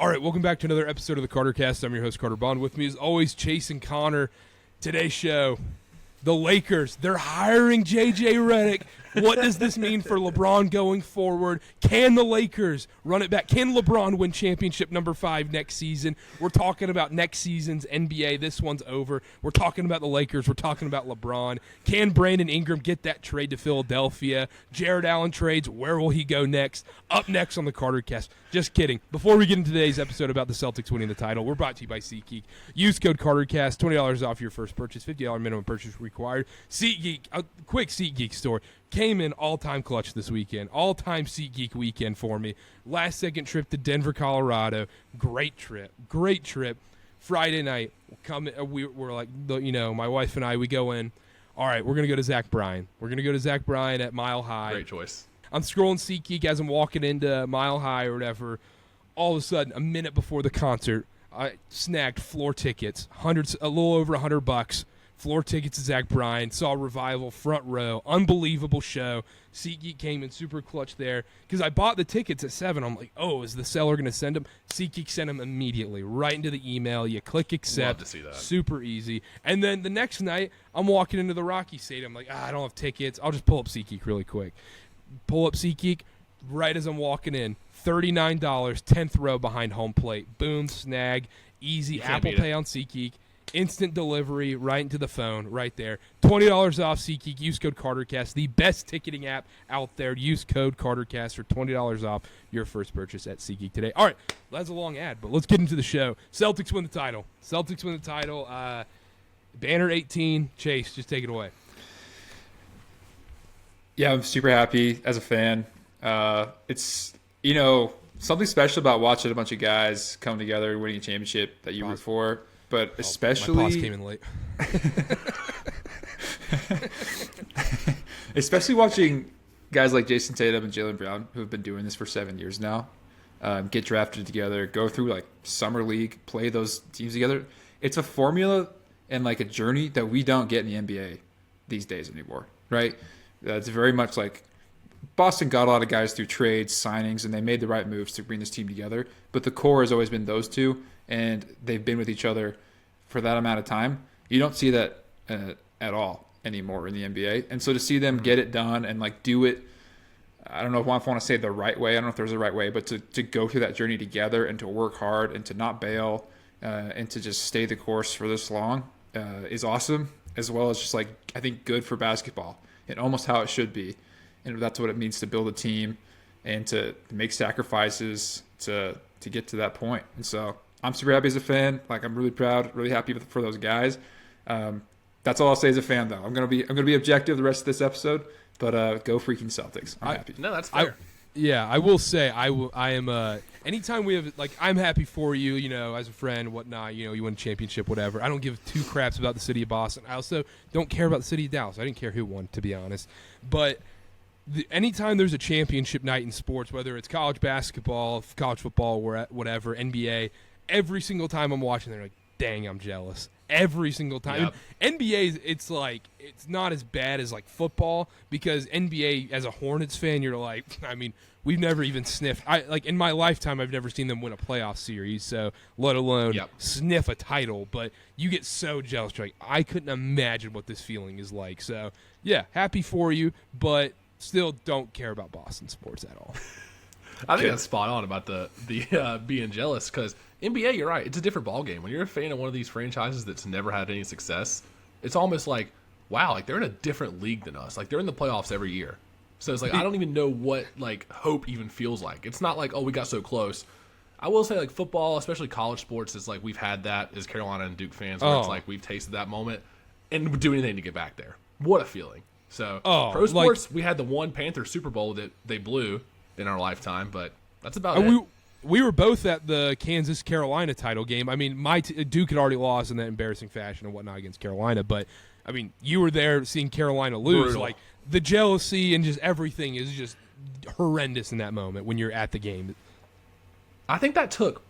All right, welcome back to another episode of the Karter Cast. I'm your host, Karter Baughan. With me, as always, Chase and Connor. Today's show, the Lakers. They're hiring J.J. Redick. What does this mean for LeBron going forward? Can the Lakers run it back? Can LeBron win championship number 5 next season? We're talking about next season's NBA. This one's over. We're talking about the Lakers. We're talking about LeBron. Can Brandon Ingram get that trade to Philadelphia? Jared Allen trades. Where will he go next? Up next on the Karter Cast. Just kidding. Before we get into today's episode about the Celtics winning the title, we're brought to you by SeatGeek. Use code KarterCast, $20 off your first purchase, $50 minimum purchase required. SeatGeek, a quick SeatGeek story. Came in all-time clutch this weekend. All-time SeatGeek weekend for me. Last-second trip to Denver, Colorado. Great trip. Great trip. Friday night, we're like, my wife and I, we go in. All right, we're going to go to Zach Bryan. We're going to go to Zach Bryan at Mile High. Great choice. I'm scrolling SeatGeek as I'm walking into Mile High or whatever. All of a sudden, a minute before the concert, I snagged floor tickets, a little over $100. Floor tickets to Zach Bryan. Saw Revival, front row. Unbelievable show. SeatGeek came in super clutch there. Because I bought the tickets at 7. I'm like, oh, is the seller going to send them? SeatGeek sent them immediately, right into the email. You click accept. Love to see that. Super easy. And then the next night, I'm walking into the Rocky Stadium. I'm like, I don't have tickets. I'll just pull up SeatGeek really quick. Pull up SeatGeek right as I'm walking in. $39, 10th row behind home plate. Boom, snag. Easy. Apple Pay on SeatGeek. Instant delivery right into the phone right there. $20 off SeatGeek. Use code KarterCast. The best ticketing app out there. Use code KarterCast for $20 off your first purchase at SeatGeek today. All right, that's a long ad, but let's get into the show. Celtics win the title. Banner 18. Chase, just take it away. Yeah, I'm super happy as a fan. It's, something special about watching a bunch of guys come together winning a championship that you root for. But especially, my boss came in late. Especially watching guys like Jason Tatum and Jaylen Brown, who have been doing this for 7 years now, get drafted together, go through like summer league, play those teams together. It's a formula and like a journey that we don't get in the NBA these days anymore, right? It's very much like Boston got a lot of guys through trades, signings, and they made the right moves to bring this team together. But the core has always been those two, and they've been with each other for that amount of time. You don't see that at all anymore in the NBA. And so to see them get it done and like do it, I don't know if I want to say the right way. I don't know if there's a right way, but to go through that journey together and to work hard and to not bail and to just stay the course for this long is awesome, as well as just like, I think, good for basketball and almost how it should be. And that's what it means to build a team and to make sacrifices to get to that point. And so I'm super happy as a fan. Like, I'm really proud, really happy for those guys. That's all I'll say as a fan, though. I'm gonna be objective the rest of this episode, but go freaking Celtics. I'm happy. No, that's fair. I will say I am. Anytime we have, like, I'm happy for you, as a friend, whatnot. You win a championship, whatever. I don't give two craps about the city of Boston. I also don't care about the city of Dallas. I didn't care who won, to be honest. But anytime there's a championship night in sports, whether it's college basketball, college football, whatever, NBA, every single time I'm watching, they're like, dang, I'm jealous. Every single time. Yep. NBA, it's like, it's not as bad as like football, because NBA, as a Hornets fan, you're like, I mean, we've never even sniffed. In my lifetime, I've never seen them win a playoff series, so let alone sniff a title. But you get so jealous. You're like, I couldn't imagine what this feeling is like. So, yeah, happy for you, but still don't care about Boston sports at all. I think that's spot on about the being jealous, because NBA, you're right, it's a different ballgame. When you're a fan of one of these franchises that's never had any success, it's almost like, wow, like they're in a different league than us. Like, they're in the playoffs every year. So it's like, I don't even know what like hope even feels like. It's not like, oh, we got so close. I will say, like, football, especially college sports, is like we've had that as Carolina and Duke fans, where it's like we've tasted that moment and would do anything to get back there. What a feeling. So pro sports, we had the one Panthers Super Bowl that they blew in our lifetime, but that's about it. We were both at the Kansas-Carolina title game. I mean, Duke had already lost in that embarrassing fashion and whatnot against Carolina, but, I mean, you were there seeing Carolina lose. Brutal. Like, the jealousy and just everything is just horrendous in that moment when you're at the game. I think that took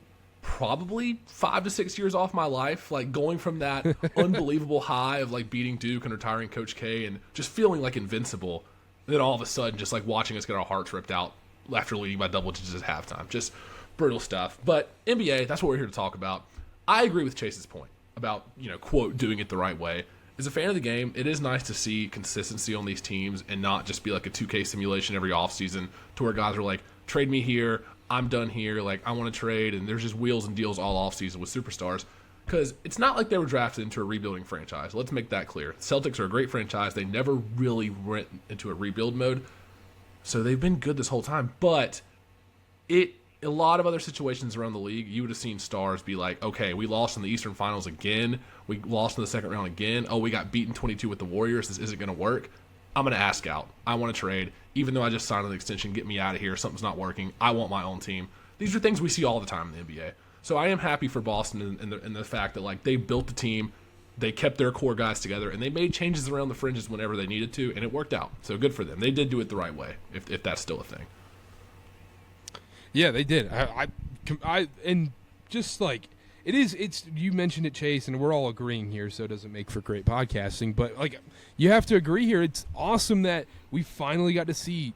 probably 5 to 6 years off my life, like going from that unbelievable high of like beating Duke and retiring Coach K and just feeling like invincible, and then all of a sudden just like watching us get our hearts ripped out after leading by double digits at halftime. Just brutal stuff. But NBA, that's what we're here to talk about. I agree with Chase's point about, quote, doing it the right way. As a fan of the game, it is nice to see consistency on these teams and not just be like a 2K simulation every offseason to where guys are like, trade me here, I'm done here, like I want to trade, and there's just wheels and deals all offseason with superstars. Because it's not like they were drafted into a rebuilding franchise. Let's make that clear. Celtics are a great franchise. They never really went into a rebuild mode. So they've been good this whole time. But a lot of other situations around the league, you would have seen stars be like, okay, we lost in the Eastern Finals again. We lost in the second round again. Oh, we got beaten 22 with the Warriors. This isn't going to work. I'm going to ask out. I want to trade. Even though I just signed an extension, get me out of here. Something's not working. I want my own team. These are things we see all the time in the NBA. So I am happy for Boston and the fact that like they built the team, they kept their core guys together, and they made changes around the fringes whenever they needed to, and it worked out. So good for them. They did do it the right way, if that's still a thing. Yeah, they did. I and just like it's you mentioned it, Chase, and we're all agreeing here, so it doesn't make for great podcasting. But like you have to agree here. It's awesome that we finally got to see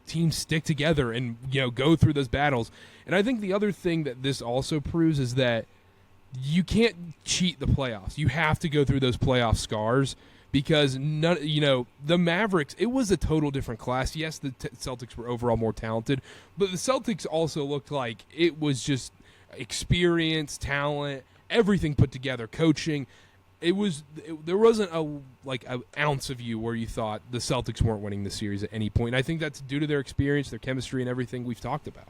teams stick together and go through those battles. And I think the other thing that this also proves is that you can't cheat the playoffs. You have to go through those playoff scars because the Mavericks, it was a total different class. Yes, the Celtics were overall more talented, but the Celtics also looked like it was just experience, talent, everything put together, coaching. There wasn't an ounce of you where you thought the Celtics weren't winning the series at any point. And I think that's due to their experience, their chemistry, and everything we've talked about.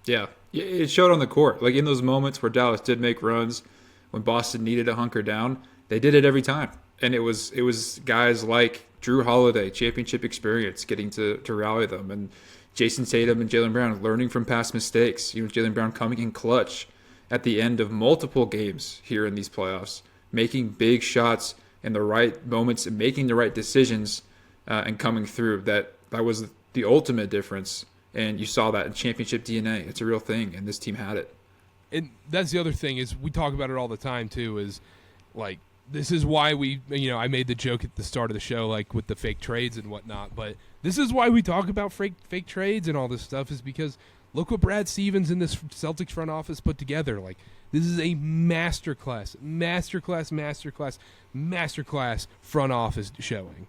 Yeah, it showed on the court. Like in those moments where Dallas did make runs, when Boston needed to hunker down, they did it every time. And it was guys like Drew Holiday, championship experience, getting to rally them, and Jason Tatum and Jaylen Brown learning from past mistakes. Jaylen Brown coming in clutch at the end of multiple games here in these playoffs, making big shots in the right moments and making the right decisions and coming through. That was the ultimate difference. And you saw that in championship DNA. It's a real thing, and this team had it. And that's the other thing is we talk about it all the time too. Is like this is why we I made the joke at the start of the show like with the fake trades and whatnot. But this is why we talk about fake trades and all this stuff is because look what Brad Stevens and this Celtics front office put together. Like this is a masterclass front office showing.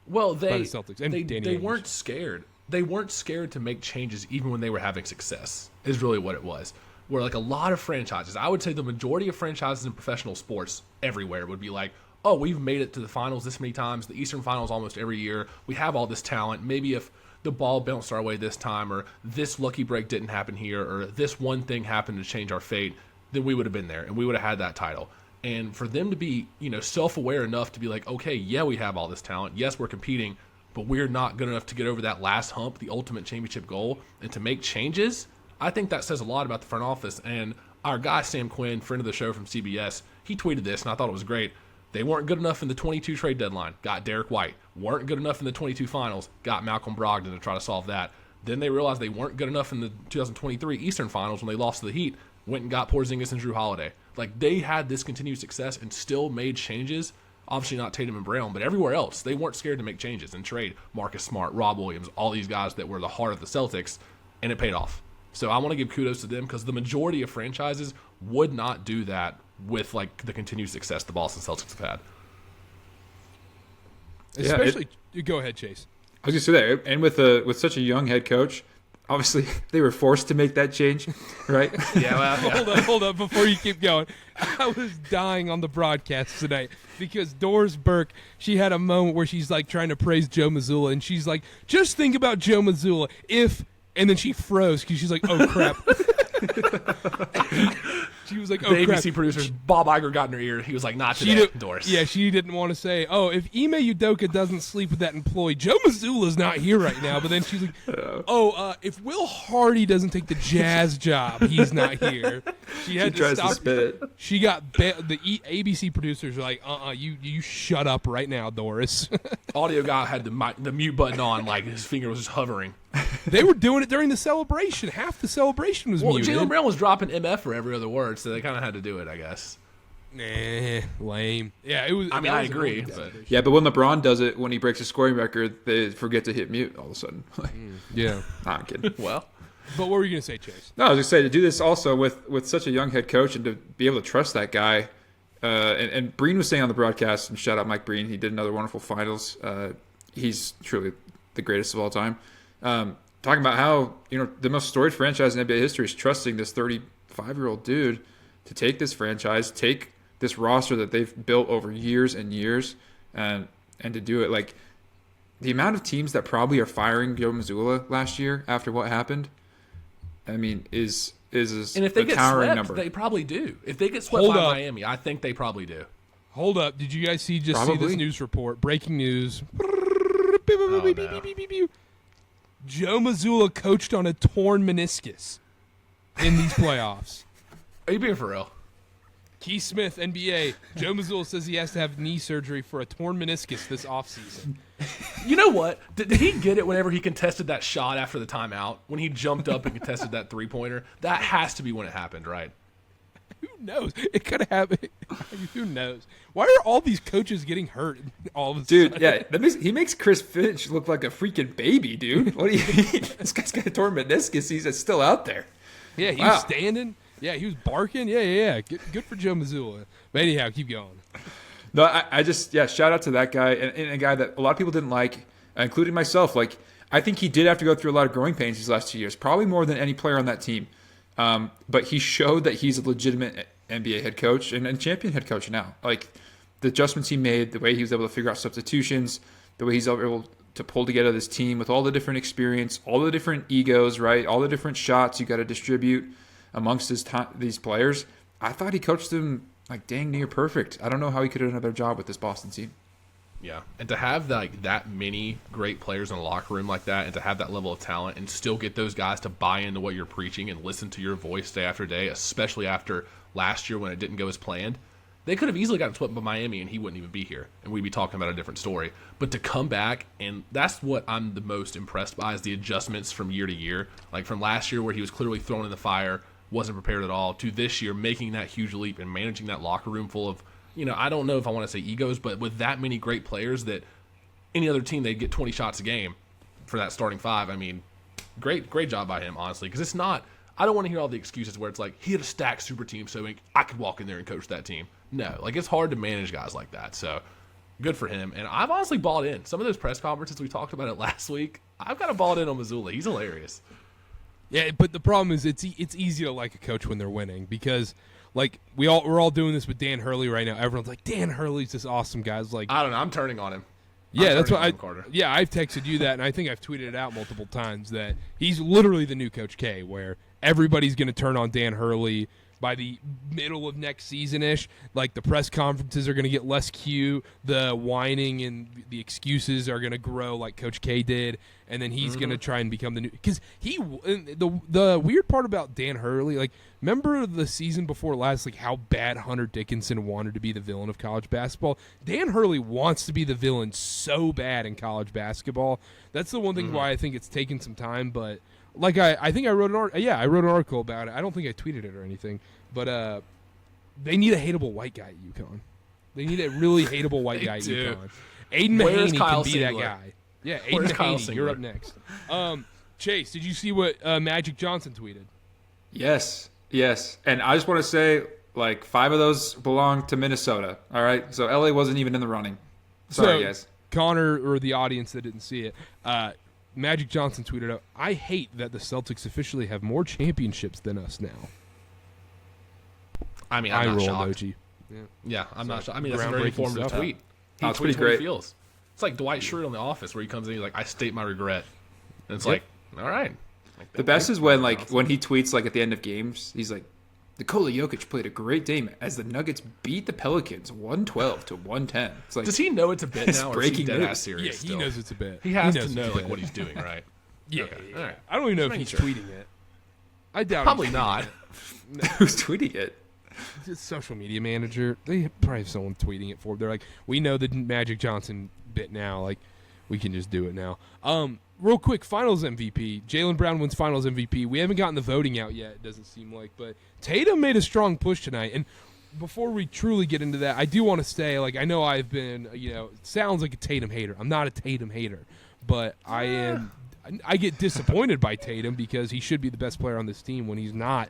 Well, by the Celtics and they weren't scared. They weren't scared to make changes even when they were having success, is really what it was. Where like a lot of franchises, I would say the majority of franchises in professional sports everywhere would be like, oh, we've made it to the finals this many times, the Eastern Finals almost every year. We have all this talent. Maybe if the ball bounced our way this time or this lucky break didn't happen here or this one thing happened to change our fate, then we would have been there and we would have had that title. And for them to be, self-aware enough to be like, okay, yeah, we have all this talent. Yes, we're competing, but we're not good enough to get over that last hump, the ultimate championship goal, and to make changes, I think that says a lot about the front office. And our guy, Sam Quinn, friend of the show from CBS, he tweeted this, and I thought it was great. They weren't good enough in the 22 trade deadline, got Derek White. Weren't good enough in the 22 finals, got Malcolm Brogdon to try to solve that. Then they realized they weren't good enough in the 2023 Eastern Finals when they lost to the Heat, went and got Porzingis and Drew Holiday. Like, they had this continued success and still made changes. Obviously not Tatum and Brown, but everywhere else, they weren't scared to make changes and trade Marcus Smart, Rob Williams, all these guys that were the heart of the Celtics, and it paid off. So I want to give kudos to them because the majority of franchises would not do that with like the continued success the Boston Celtics have had. Especially, go ahead, Chase. I was going to say that, and with such a young head coach, obviously they were forced to make that change, right? Yeah, well, yeah. Hold up, before you keep going. I was dying on the broadcast tonight because Doris Burke, she had a moment where she's like trying to praise Joe Mazzulla, and she's like, just think about Joe Mazzulla and then she froze because she's like, oh, crap. She was like, oh, the crap. ABC producers, Bob Iger got in her ear. He was like, not today, Doris. Yeah, she didn't want to say, oh, if Ime Udoka doesn't sleep with that employee, Joe Mazzulla's not here right now. But then she's like, if Will Hardy doesn't take the Jazz job, he's not here. She tries to spit it. She got the ABC producers are like, you shut up right now, Doris. Audio guy had the mute button on, like his finger was just hovering. They were doing it during the celebration. Half the celebration was muted. Jaylen Brown was dropping MF for every other word, so they kind of had to do it, I guess. Nah, lame. Yeah, it was. I mean, I agree. Yeah, but when LeBron does it, when he breaks a scoring record, they forget to hit mute all of a sudden. Yeah. Nah, I'm kidding. Well, But what were you going to say, Chase? No, I was just saying to do this also with such a young head coach and to be able to trust that guy. And Breen was saying on the broadcast, and shout out Mike Breen, he did another wonderful finals. He's truly the greatest of all time. Talking about how the most storied franchise in NBA history is trusting this 35-year-old dude to take this franchise, take this roster that they've built over years and years, and to do it. Like the amount of teams that probably are firing Joe Mazzulla last year after what happened, I mean, is and if they a get towering swept, number. they probably do. If they get swept Hold by up. Miami, I think they probably do. Hold up. Did you guys see this news report? Breaking news. no. Joe Mazzulla coached on a torn meniscus in these playoffs. Are you being for real? Keith Smith, NBA. Joe Mazzulla says he has to have knee surgery for a torn meniscus this offseason. You know what? Did he get it whenever he contested that shot after the timeout? When he jumped up and contested that three-pointer? That has to be when it happened, right? Who knows? It could have happened. Who knows? Why are all these coaches getting hurt all of a sudden? Dude, yeah, he makes Chris Finch look like a freaking baby, dude. What do you mean? This guy's got a torn meniscus. He's still out there. Yeah, he was standing. Yeah, he was barking. Yeah. Good for Joe Mazzulla. But anyhow, keep going. No, I just, shout out to that guy and a guy that a lot of people didn't like, including myself. Like, I think he did have to go through a lot of growing pains these last 2 years, probably more than any player on that team. But he showed that he's a legitimate NBA head coach and champion head coach now. Like, the adjustments he made, the way he was able to figure out substitutions, the way he's able to pull together this team with all the different experience, all the different egos, right? All the different shots you got to distribute amongst these players. I thought he coached them like dang near perfect. I don't know how he could have done a better job with this Boston team. Yeah, and to have like that many great players in a locker room like that, and to have that level of talent, and still get those guys to buy into what you're preaching and listen to your voice day after day, especially after last year when it didn't go as planned. They could have easily gotten swept by Miami, and he wouldn't even be here, and we'd be talking about a different story. But to come back, and that's what I'm the most impressed by, is the adjustments from year to year. Like from last year where he was clearly thrown in the fire, wasn't prepared at all, to this year making that huge leap and managing that locker room full of, I don't know if I want to say egos, but with that many great players that any other team, they'd get 20 shots a game for that starting five. I mean, great job by him, honestly, because it's not, I don't want to hear all the excuses where it's like, he had a stacked super team, so I could walk in there and coach that team. No, like it's hard to manage guys like that, so good for him. And I've honestly bought in. Some of those press conferences, we talked about it last week, I've got to bought in on Mazzulla. He's hilarious. Yeah, but the problem is it's easy to like a coach when they're winning because like we're all doing this with Dan Hurley right now. Everyone's like, Dan Hurley's this awesome guy. It's like I don't know. I'm turning on him. Yeah, that's what Karter. Yeah, I've texted you that, and I think I've tweeted it out multiple times that he's literally the new Coach K, where everybody's going to turn on Dan Hurley by the middle of next season-ish. Like, the press conferences are going to get less cute. The whining and the excuses are going to grow like Coach K did. And then he's going to try and become the new – because the weird part about Dan Hurley, like, remember the season before last, like, how bad Hunter Dickinson wanted to be the villain of college basketball? Dan Hurley wants to be the villain so bad in college basketball. That's the one thing why I think it's taken some time, but – like I think I wrote I wrote an article about it. I don't think I tweeted it or anything, but they need a hateable white guy at UConn. They need a really hateable white guy at UConn. Aiden Mahaney can be that guy. Yeah, Aiden Mahaney, you're up next. Chase, did you see what Magic Johnson tweeted? Yes, and I just want to say, like, 5 of those belong to Minnesota. All right, so LA wasn't even in the running. Sorry, guys. Connor or the audience that didn't see it. Magic Johnson tweeted out, I hate that the Celtics officially have more championships than us now. I mean, I'm not shocked. Emoji. Yeah, I'm not shocked. I mean, that's a very informative tweet. He it's tweets pretty what great. he feels. It's like Dwight Schrute on The Office, where he comes in and he's like, I state my regret. And it's like, all right. Like, the best is when, like, when he tweets, like, at the end of games, he's like, Nikola Jokic played a great game as the Nuggets beat the Pelicans 112 to 110. It's like, does he know it's a bit now, or is he dead ass Yeah, serious he still? knows it's a bit. He has to know like what he's doing, right? Yeah, Okay. yeah. All right. I don't even know if Just he's making tweeting it. I doubt Probably he's not. tweeting who's tweeting it? it. It's social media manager. They probably have someone tweeting it for them. They're like, we know the Magic Johnson bit now. Like, we can just do it now. Real quick, Finals MVP. Jaylen Brown wins Finals MVP. We haven't gotten the voting out yet, it doesn't seem like. But Tatum made a strong push tonight. And before we truly get into that, I do want to say, like, I know I've been, sounds like a Tatum hater. I'm not a Tatum hater. But I am I get disappointed by Tatum because he should be the best player on this team when he's not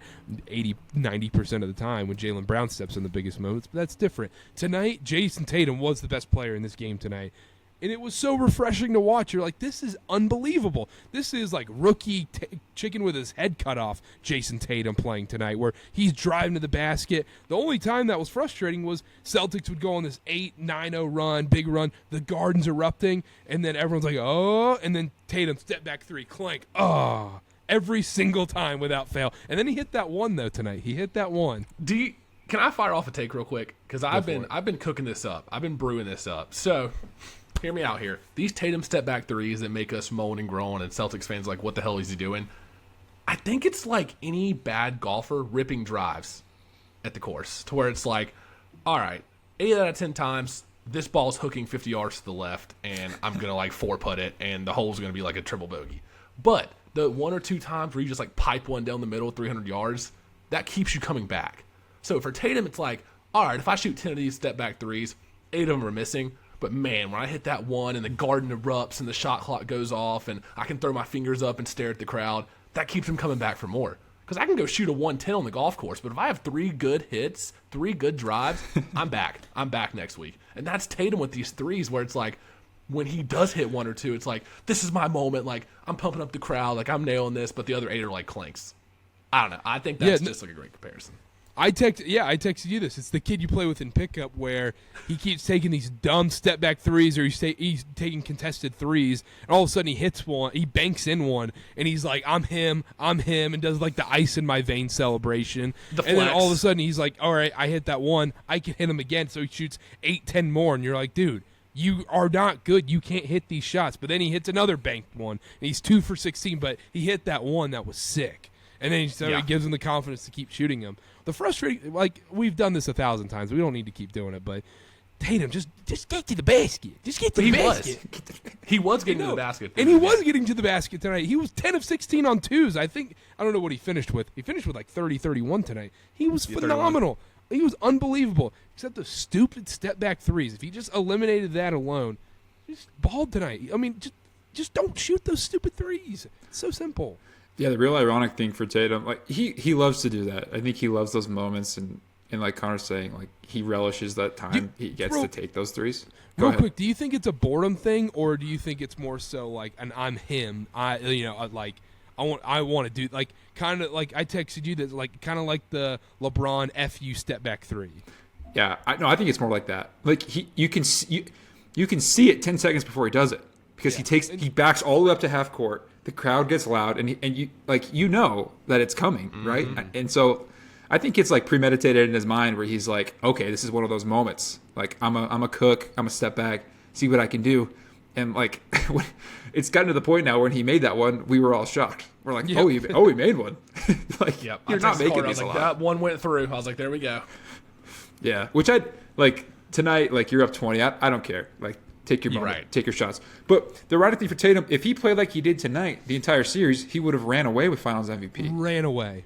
90% of the time when Jaylen Brown steps in the biggest moments. But that's different. Tonight, Jason Tatum was the best player in this game tonight. And it was so refreshing to watch. You're like, this is unbelievable. This is like rookie chicken with his head cut off Jason Tatum playing tonight, where he's driving to the basket. The only time that was frustrating was Celtics would go on this 8-9-0 run, big run, the Garden's erupting, and then everyone's like, oh, and then Tatum step back three, clank, oh, every single time without fail. And then he hit that one, though, tonight. He hit that one. Can I fire off a take real quick? Because I've been cooking this up. I've been brewing this up. So hear me out here. These Tatum step back threes that make us moan and groan and Celtics fans like, what the hell is he doing? I think it's like any bad golfer ripping drives at the course to where it's like, all right, 8 out of 10 times this ball's hooking 50 yards to the left and I'm going to like 4-putt it and the hole's going to be like a triple bogey. But the 1 or 2 times where you just like pipe one down the middle 300 yards, that keeps you coming back. So for Tatum, it's like, all right, if I shoot 10 of these step back threes, 8 of them are missing. But, man, when I hit that one and the Garden erupts and the shot clock goes off and I can throw my fingers up and stare at the crowd, that keeps him coming back for more. Because I can go shoot a 110 on the golf course, but if I have 3 good hits, 3 good drives, I'm back. I'm back next week. And that's Tatum with these threes where it's like when he does hit 1 or 2, it's like, this is my moment. Like, I'm pumping up the crowd. Like, I'm nailing this, but the other 8 are like clanks. I don't know. I think that's just like a great comparison. I texted you this. It's the kid you play with in pickup where he keeps taking these dumb step back threes or he's taking contested threes, and all of a sudden he hits one, he banks in one, and he's like, I'm him, and does like the ice in my vein celebration. And then all of a sudden he's like, all right, I hit that one, I can hit him again, so he shoots 8-10 more, and you're like, dude, you are not good. You can't hit these shots. But then he hits another banked one, and he's 2 for 16, but he hit that one that was sick. And then he gives him the confidence to keep shooting him. The frustrating, like, we've done this 1,000 times. We don't need to keep doing it, but Tatum, just get to the basket. Just get to the basket. He was getting to the basket. And he was getting to the basket tonight. He was 10 of 16 on twos. I don't know what he finished with. He finished with like 30-31 tonight. He was phenomenal. 31. He was unbelievable, except the stupid step-back threes. If he just eliminated that alone, just balled tonight. I mean, just don't shoot those stupid threes. It's so simple. Yeah, the real ironic thing for Tatum, like he loves to do that. I think he loves those moments, and like Connor's saying, like he relishes that time he gets to take those threes. Real quick, do you think it's a boredom thing, or do you think it's more so like an I'm him? I want to do like kind of like I texted you that like kind of like the LeBron FU step back three. Yeah, I think it's more like that. Like you can see it 10 seconds before he does it because he backs all the way up to half court. The crowd gets loud, and you know that it's coming, right? And so I think it's like premeditated in his mind where he's like, okay, this is one of those moments. Like I'm a cook, I'm a step back, see what I can do. And like it's gotten to the point now when he made that one, we were all shocked. We're like, oh, he made one. Like you're not making these a lot. That one went through. I was like, there we go. Yeah, which I like tonight. Like you're up 20. I don't care. Like. Take your moment, take your shots. But the right thing for Tatum, if he played like he did tonight, the entire series, he would have ran away with Finals MVP. Ran away,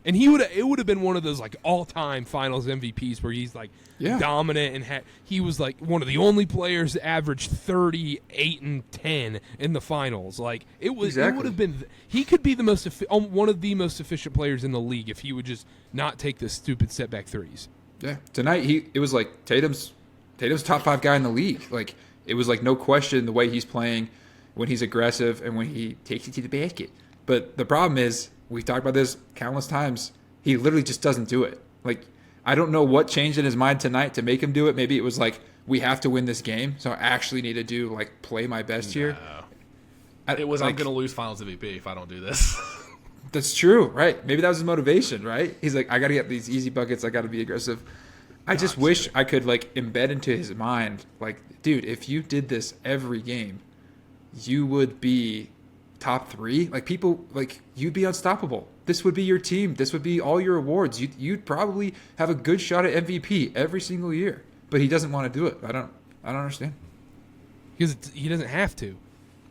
and it would have been one of those like all-time Finals MVPs where he's like dominant and he was like one of the only players to average 38 and 10 in the Finals. Like it would have been. He could be one of the most efficient players in the league if he would just not take the stupid setback threes. Yeah, tonight it was like Tatum's top 5 guy in the league. Like it was like no question the way he's playing when he's aggressive and when he takes it to the basket. But the problem is, we've talked about this countless times, he literally just doesn't do it. Like I don't know what changed in his mind tonight to make him do it. Maybe it was like, we have to win this game, so I actually need to play my best here. It was I'm going to lose Finals MVP if I don't do this. That's true, right? Maybe that was his motivation, right? He's like, I got to get these easy buckets. I got to be aggressive. I just wish I could embed into his mind, dude, if you did this every game, you would be top 3. You'd be unstoppable. This would be your team. This would be all your awards. You'd probably have a good shot at MVP every single year. But he doesn't want to do it. I don't understand. Because he doesn't have to.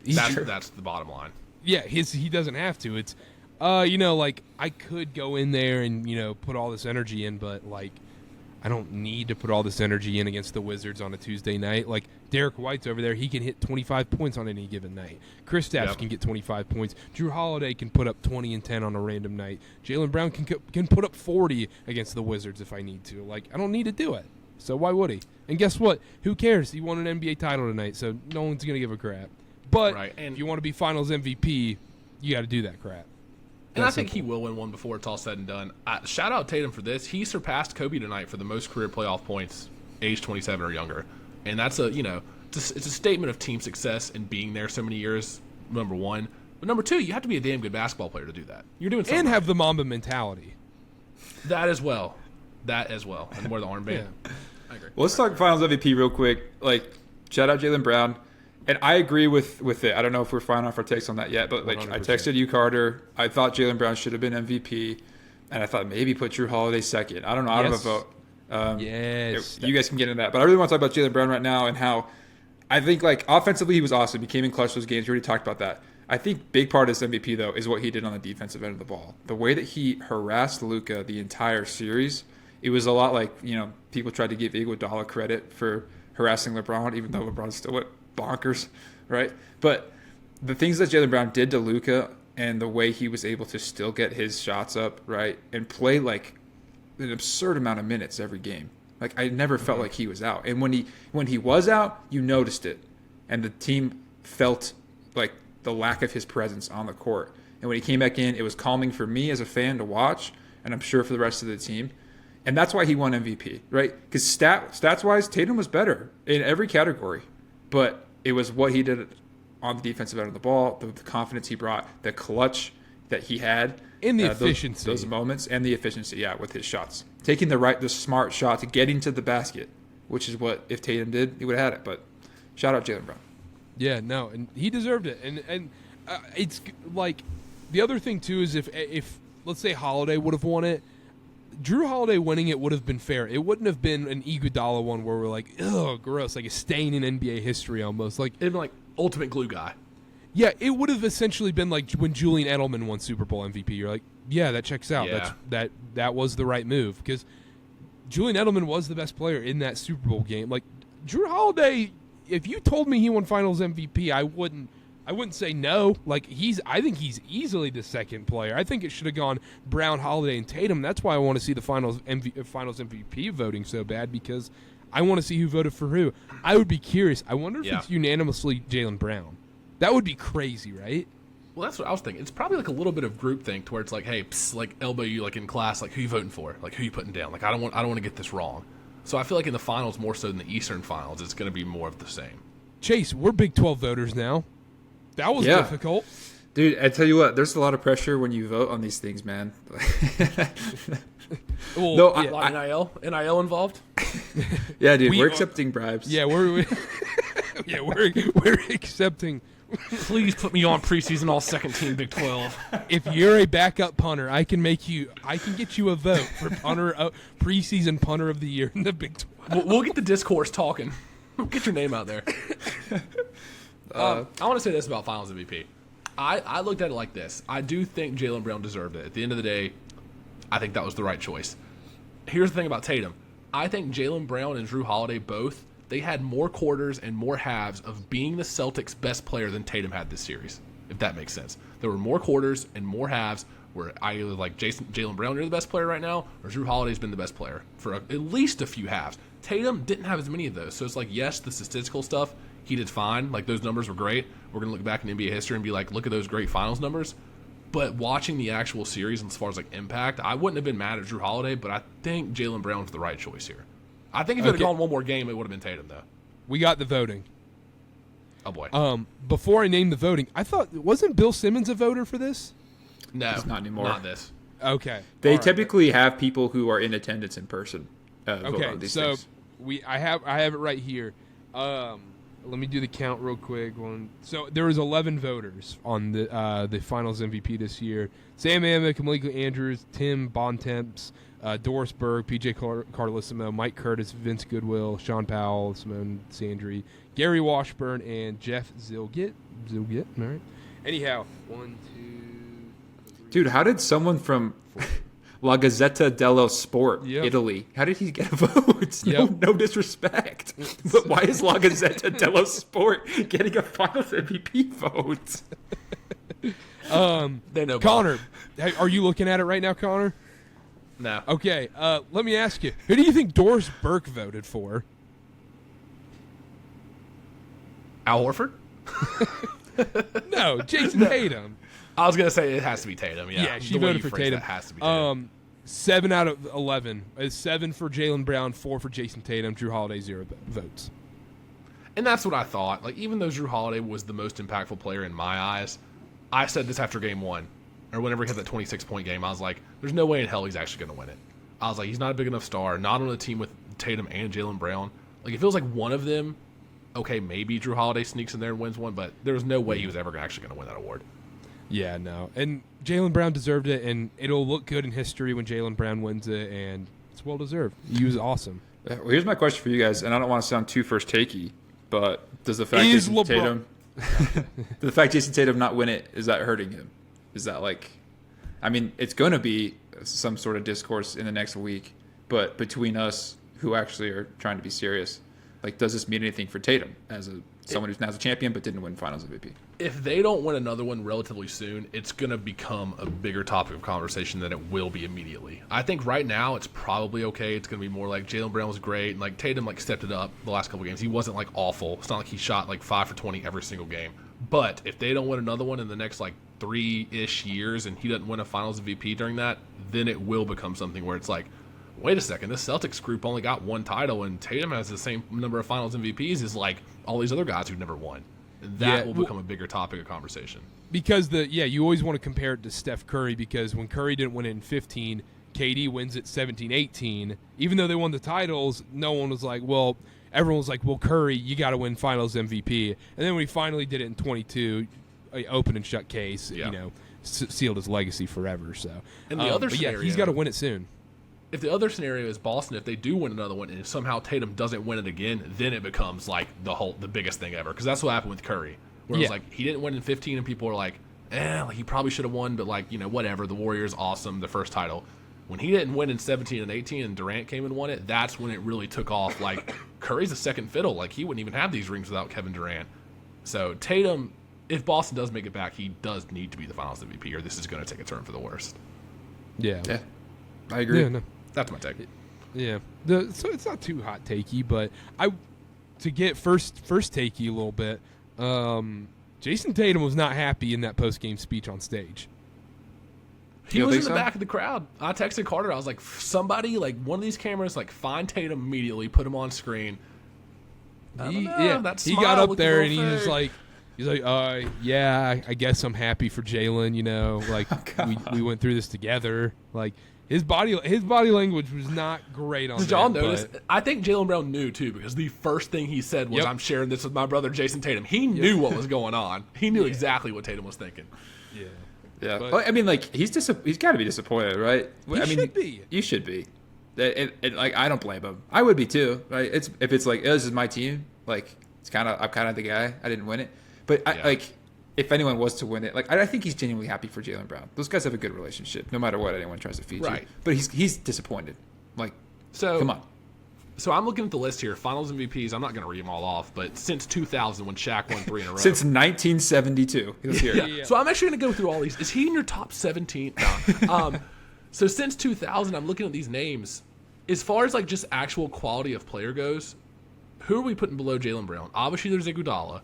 That's the bottom line. Yeah, he doesn't have to. It's, I could go in there and put all this energy in, but I don't need to put all this energy in against the Wizards on a Tuesday night. Derek White's over there. He can hit 25 points on any given night. Kristaps can get 25 points. Drew Holiday can put up 20 and 10 on a random night. Jaylen Brown can put up 40 against the Wizards if I need to. Like, I don't need to do it. So why would he? And guess what? Who cares? He won an NBA title tonight, so no one's going to give a crap. But if you want to be Finals MVP, you got to do that crap. And I think he will win one before it's all said and done. Shout out Tatum for this. He surpassed Kobe tonight for the most career playoff points, age 27 or younger. And that's it's a statement of team success and being there so many years, number one. But number two, you have to be a damn good basketball player to do that. You're doing something. And have the Mamba mentality. That as well. And wear the armband. Yeah. I agree. Well, let's talk Finals MVP real quick. Like, shout out Jaylen Brown. And I agree with it. I don't know if we're finding off our takes on that yet, but like 100%. I texted you, Carter. I thought Jaylen Brown should have been MVP, and I thought maybe put Drew Holiday second. I don't know. I don't have a vote. You guys can get into that. But I really want to talk about Jaylen Brown right now and how I think, like, offensively he was awesome. He came in clutch those games. We already talked about that. I think big part of his MVP, though, is what he did on the defensive end of the ball. The way that he harassed Luka the entire series, it was a lot like, people tried to give Iguodala credit for harassing LeBron, even though LeBron still went bonkers, right? But the things that Jaylen Brown did to Luka and the way he was able to still get his shots up, right, and play like an absurd amount of minutes every game. Like, I never felt like he was out. And when he was out, you noticed it. And the team felt like the lack of his presence on the court. And when he came back in, it was calming for me as a fan to watch, and I'm sure for the rest of the team. And that's why he won MVP, right? Because stats-wise, Tatum was better in every category. But it was what he did on the defensive end of the ball, the confidence he brought, the clutch that he had. And the efficiency. Those moments, and the efficiency, with his shots. Taking the smart shot to getting to the basket, which is what, if Tatum did, he would have had it. But shout out Jaylen Brown. Yeah, no, and he deserved it. And it's like, the other thing, too, is if let's say Holiday would have won it, Drew Holiday winning it would have been fair. It wouldn't have been an Iguodala one where we're like, ugh, gross, like a stain in NBA history almost. Like, it'd be like ultimate glue guy. Yeah, it would have essentially been like when Julian Edelman won Super Bowl MVP. You're like, yeah, that checks out. Yeah. That was the right move because Julian Edelman was the best player in that Super Bowl game. Like, Drew Holiday, if you told me he won Finals MVP, I wouldn't say no. Like, I think he's easily the second player. I think it should have gone Brown, Holiday, and Tatum. That's why I want to see the Finals MVP voting so bad, because I want to see who voted for who. I would be curious. I wonder if it's unanimously Jaylen Brown. That would be crazy, right? Well, that's what I was thinking. It's probably like a little bit of groupthink to where it's like, hey, like elbow you like in class, like who you voting for, like who you putting down. Like I don't want to get this wrong. So I feel like in the finals more so than the Eastern Finals, it's going to be more of the same. Chase, we're Big 12 voters now. That was difficult. Dude, I tell you what, there's a lot of pressure when you vote on these things, man. Well, no, NIL involved. Yeah, dude, we're accepting bribes. Yeah, we're accepting. Please put me on preseason all second team Big 12. If you're a backup punter, I can get you a vote for preseason punter of the year in the Big 12. We'll get the discourse talking. We'll get your name out there. I want to say this about Finals MVP. I looked at it like this. I do think Jaylen Brown deserved it. At the end of the day, I think that was the right choice. Here's the thing about Tatum. I think Jaylen Brown and Drew Holiday both, they had more quarters and more halves of being the Celtics' best player than Tatum had this series, if that makes sense. There were more quarters and more halves where I either like Jaylen Brown, you're the best player right now, or Drew Holiday's been the best player for at least a few halves. Tatum didn't have as many of those. So it's like, yes, the statistical stuff, he did fine. Like, those numbers were great. We're going to look back in NBA history and be like, look at those great finals numbers. But watching the actual series, as far as like impact, I wouldn't have been mad at Drew Holiday, but I think Jaylen Brown's the right choice here. I think if it had gone one more game, it would have been Tatum, though. We got the voting. Oh, boy. Before I name the voting, I thought, wasn't Bill Simmons a voter for this? No. He's not anymore. Not this. Okay. They typically have people who are in attendance in person vote on these things. I have it right here. Let me do the count real quick. So there was 11 voters on the Finals MVP this year. Sam Amick, Malika Andrews, Tim Bontemps, Doris Berg, PJ Carlissimo, Mike Curtis, Vince Goodwill, Sean Powell, Simone Sandry, Gary Washburn, and Jeff Zilgit. All right. Anyhow, 1, 2, 3. Dude, how did someone from La Gazzetta dello Sport, Yep. Italy. How did he get a vote? Yep. No disrespect. But why is La Gazzetta dello Sport getting a Finals MVP vote? They know Connor, hey, are you looking at it right now, Connor? No. Okay, let me ask you. Who do you think Doris Burke voted for? Al Horford? No, Jason Tatum. I was gonna say it has to be Tatum. Yeah, She The way voted you for phrased Tatum. that has to be Tatum. 7 out of 11. 7 for Jaylen Brown, 4 for Jason Tatum. Drew Holiday 0 votes. And that's what I thought. Like, even though Drew Holiday was the most impactful player in my eyes, I said this after game 1, or whenever he had that 26-point game. I was like, there's no way in hell he's actually going to win it. I was like, he's not a big enough star, not on a team with Tatum and Jaylen Brown. Like, it feels like one of them, okay, maybe Drew Holiday sneaks in there and wins one, but there was no way he was ever actually going to win that award. Yeah, no. And Jaylen Brown deserved it, and it'll look good in history when Jaylen Brown wins it, and it's well-deserved. He was awesome. Well, here's my question for you guys, and I don't want to sound too first-takey, but does the fact Is Jason LeBron- Tatum, the fact Jason Tatum not win it, is that hurting him? Is that like, I mean, it's going to be some sort of discourse in the next week, but between us who actually are trying to be serious, like, does this mean anything for Tatum as someone who's now a champion but didn't win Finals MVP? If they don't win another one relatively soon, it's going to become a bigger topic of conversation than it will be immediately. I think right now it's probably okay. It's going to be more like Jaylen Brown was great, and like Tatum like stepped it up the last couple games. He wasn't like awful. It's not like he shot like 5 for 20 every single game. But if they don't win another one in the next like 3-ish years and he doesn't win a Finals MVP during that, then it will become something where it's like, wait a second, this Celtics group only got one title and Tatum has the same number of Finals MVPs as like all these other guys who've never won. And that will become a bigger topic of conversation. Because you always want to compare it to Steph Curry, because when Curry didn't win it in 15, KD wins it 17-18. Even though they won the titles, no one was like, well, everyone was like, well, Curry, you got to win Finals MVP. And then when he finally did it in 22, open and shut case, sealed his legacy forever. So, And the other but yeah, scenario, he's got to win it soon. If the other scenario is Boston, if they do win another one and somehow Tatum doesn't win it again, then it becomes like the biggest thing ever. Because that's what happened with Curry, where it was like he didn't win in 15 and people were like, like he probably should have won, but like whatever. The Warriors, awesome, the first title. When he didn't win in 17 and 18 and Durant came and won it, that's when it really took off. Like Curry's a second fiddle. Like he wouldn't even have these rings without Kevin Durant. So Tatum, if Boston does make it back, he does need to be the Finals MVP, or this is going to take a turn for the worst. Yeah, I agree. Yeah, no. That's my take. Yeah, so it's not too hot takey, but to get first takey a little bit. Jason Tatum was not happy in that post game speech on stage. He was in the back of the crowd. I texted Karter. I was like, somebody, like one of these cameras, like find Tatum immediately, put him on screen. He got up there and he's like, yeah, I guess I'm happy for Jaylen. Like we went through this together. Like. His body language was not great on that. Did y'all notice? I think Jaylen Brown knew, too, because the first thing he said was, I'm sharing this with my brother Jason Tatum. He knew what was going on. He knew exactly what Tatum was thinking. Yeah. Well, I mean, like, he's got to be disappointed, right? Should be. You should be. Like, I don't blame him. I would be, too, right? If it's like, this is my team, like, I'm kind of the guy. I didn't win it. But, if anyone was to win it, like I think he's genuinely happy for Jaylen Brown. Those guys have a good relationship, no matter what anyone tries to feed you. But he's disappointed. Like, so come on. So I'm looking at the list here. Finals MVPs. I'm not going to read them all off, but since 2000, when Shaq won 3 in a row. Since 1972. Yeah. So I'm actually going to go through all these. Is he in your top 17? No. So since 2000, I'm looking at these names. As far as like just actual quality of player goes, who are we putting below Jaylen Brown? Obviously, there's Iguodala.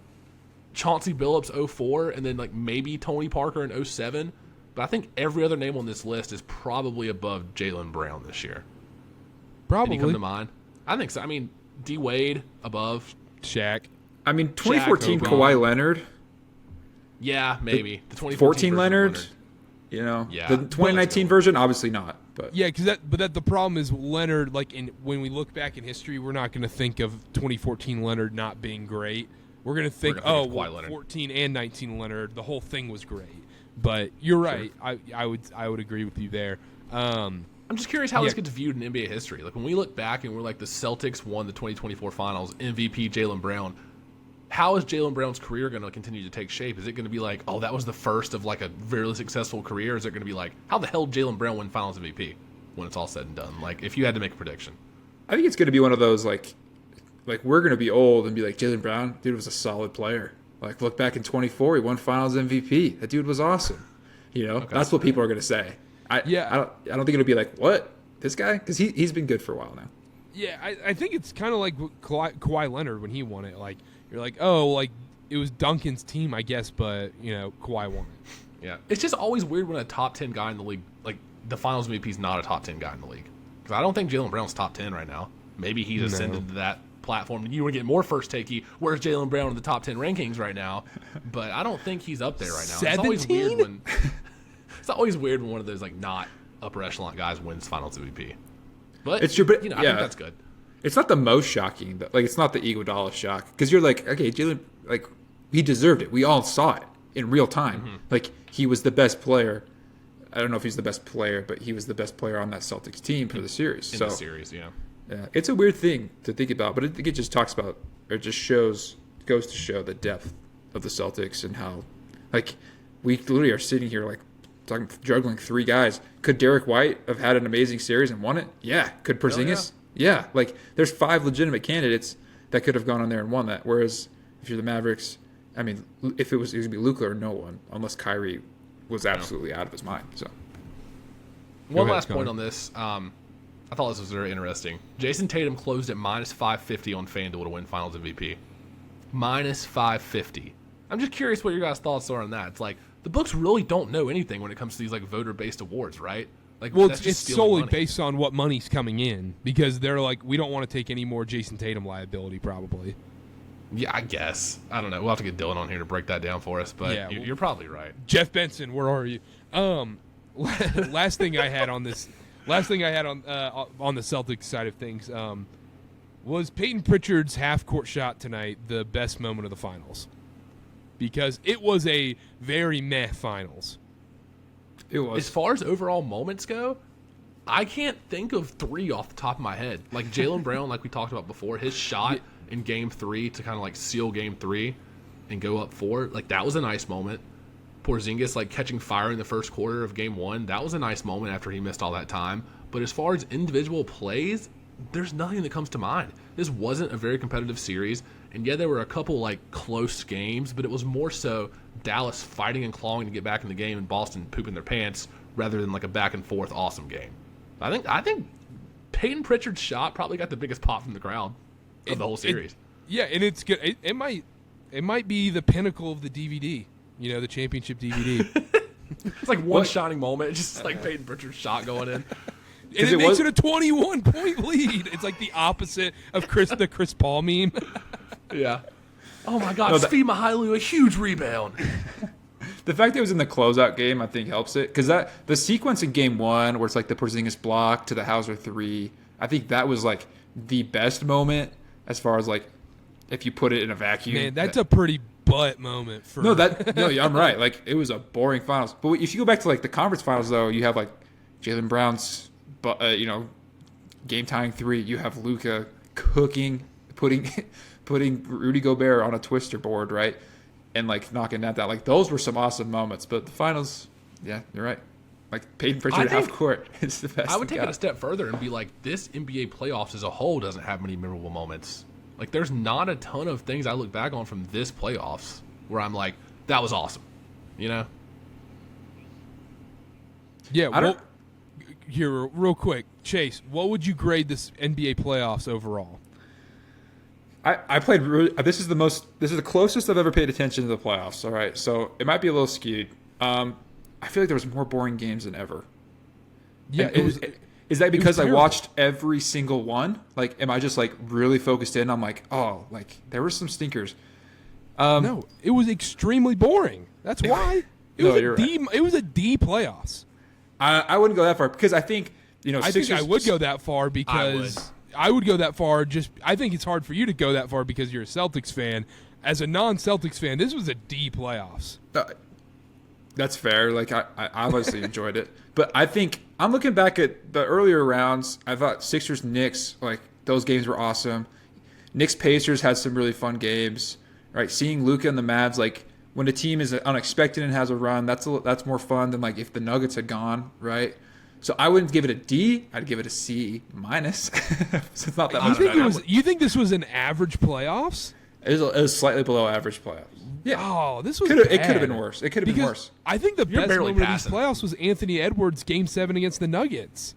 Chauncey Billups 04, and then like maybe Tony Parker in 07. But I think every other name on this list is probably above Jaylen Brown this year. Probably. Any come to mind? I think so. I mean, D Wade above Shaq. I mean, 2014 Shaq, Kawhi Leonard. Yeah, maybe the 2014 Leonard. The 2019 version, obviously not. But yeah, because the problem is Leonard. Like when we look back in history, we're not going to think of 2014 Leonard not being great. We're going to think, 14 and 19 Leonard, the whole thing was great. But you're right. I would agree with you there. I'm just curious how this gets viewed in NBA history. Like when we look back and we're like, the Celtics won the 2024 Finals, MVP Jaylen Brown. how is Jaylen Brown's career going to continue to take shape? Is it going to be like, oh, that was the first of like a very successful career? Or is it going to be like, how the hell did Jaylen Brown win Finals MVP when it's all said and done? Like, if you had to make a prediction. I think it's going to be one of those like we're going to be old and be like, Jaylen Brown, dude was a solid player. Like, look back in 24, he won Finals MVP. That dude was awesome. You know, that's what people are going to say. I don't think it'll be like, what, this guy? Because he's been good for a while now. Yeah, I think it's kind of like Kawhi Leonard when he won it. Like, you're like, oh, like, it was Duncan's team, I guess, but, you know, Kawhi won it. Yeah. It's just always weird when a top 10 guy in the league, like, the Finals MVP is not a top 10 guy in the league. Because I don't think Jaylen Brown's top 10 right now. Maybe he's ascended to that platform. You want to get more first takey. Where's Jaylen Brown in the top 10 rankings right now? But I don't think he's up there right now. 17? It's always weird when one of those, like, not upper echelon guys wins Finals MVP. But, it's true, but I think that's good. It's not the most shocking, like, it's not the Iguodala shock. Because you're like, okay, Jaylen, like, he deserved it. We all saw it in real time. Mm-hmm. Like, he was the best player. I don't know if he's the best player, but he was the best player on that Celtics team for the series. In the series, yeah. Yeah, it's a weird thing to think about, but I think it just talks about, or just goes to show the depth of the Celtics and how, like, we literally are sitting here, like, juggling three guys. Could Derek White have had an amazing series and won it? Yeah. Could Porzingis? Yeah. Like, there's 5 legitimate candidates that could have gone on there and won that. Whereas if you're the Mavericks, I mean, if it was going to be Luka or no one, unless Kyrie was absolutely out of his mind. So, one last point on this. I thought this was very interesting. Jason Tatum closed at minus 550 on FanDuel to win Finals MVP. Minus 550. I'm just curious what your guys' thoughts are on that. It's like, the books really don't know anything when it comes to these like voter-based awards, right? Like, well, that's it's solely based on what money's coming in because they're like, we don't want to take any more Jason Tatum liability, probably. Yeah, I guess. I don't know. We'll have to get Dylan on here to break that down for us, but yeah, you're probably right. Jeff Benson, where are you? Last thing I had on this, on the Celtics side of things, was Peyton Pritchard's half-court shot tonight the best moment of the finals? Because it was a very meh finals. it was. As far as overall moments go, I can't think of 3 off the top of my head. Like Jaylen Brown, like we talked about before, his shot in Game 3 to kind of like seal Game 3 and go up 4, like that was a nice moment. Porzingis like catching fire in the first quarter of Game 1, that was a nice moment after he missed all that time. But as far as individual plays, there's nothing that comes to mind. This wasn't a very competitive series, and yeah, there were a couple like close games, but it was more so Dallas fighting and clawing to get back in the game and Boston pooping their pants rather than like a back and forth awesome game. I think Peyton Pritchard's shot probably got the biggest pop from the crowd of the whole series. And it's good. It might be the pinnacle of the DVD. You know, the championship DVD. It's like one shining moment, just like Peyton Pritchard's shot going in. And it makes it a 21-point lead. It's like the opposite of the Chris Paul meme. Yeah. Oh my God, Svi Mykhailiuk, a huge rebound. The fact that it was in the closeout game, I think, helps it. Because the sequence in Game 1 where it's like the Porzingis block to the Hauser 3, I think that was like the best moment as far as like if you put it in a vacuum. Man, that's a pretty butt moment for yeah, I'm right. Like it was a boring finals. But if you go back to like the conference finals though, you have like Jaylen Brown's game tying 3. You have Luka cooking, putting Rudy Gobert on a twister board, right? And like knocking that down. Like those were some awesome moments. But the finals, yeah, you're right. Like Peyton Pritchard half court is the best. I would take it a step further and be like, this NBA playoffs as a whole doesn't have many memorable moments. Like there's not a ton of things I look back on from this playoffs where I'm like, that was awesome. You know? Yeah, here, real quick. Chase, what would you grade this NBA playoffs overall? I played really, this is the closest I've ever paid attention to the playoffs, all right? So it might be a little skewed. I feel like there was more boring games than ever. Yeah, is that because I watched every single one? Like, am I just like really focused in? I'm like, oh, like there were some stinkers. No, it was extremely boring. That's why. It was a D playoffs. I wouldn't go that far because I think, I think I would go that far because I would go that far. I think it's hard for you to go that far because you're a Celtics fan. As a non-Celtics fan, this was a D playoffs. That's fair. Like I obviously enjoyed it, but I think I'm looking back at the earlier rounds. I thought Sixers Knicks, like those games were awesome. Knicks Pacers had some really fun games, right? Seeing Luka and the Mavs, like when a team is unexpected and has a run, that's more fun than like if the Nuggets had gone, right? So I wouldn't give it a D. I'd give it a C minus. So it's not that much. You think this was an average playoffs? It was slightly below average playoffs. Yeah. Oh, this was it could have been worse. It could have been worse. I think the best barely moment passing. of these playoffs was Anthony Edwards' Game 7 against the Nuggets.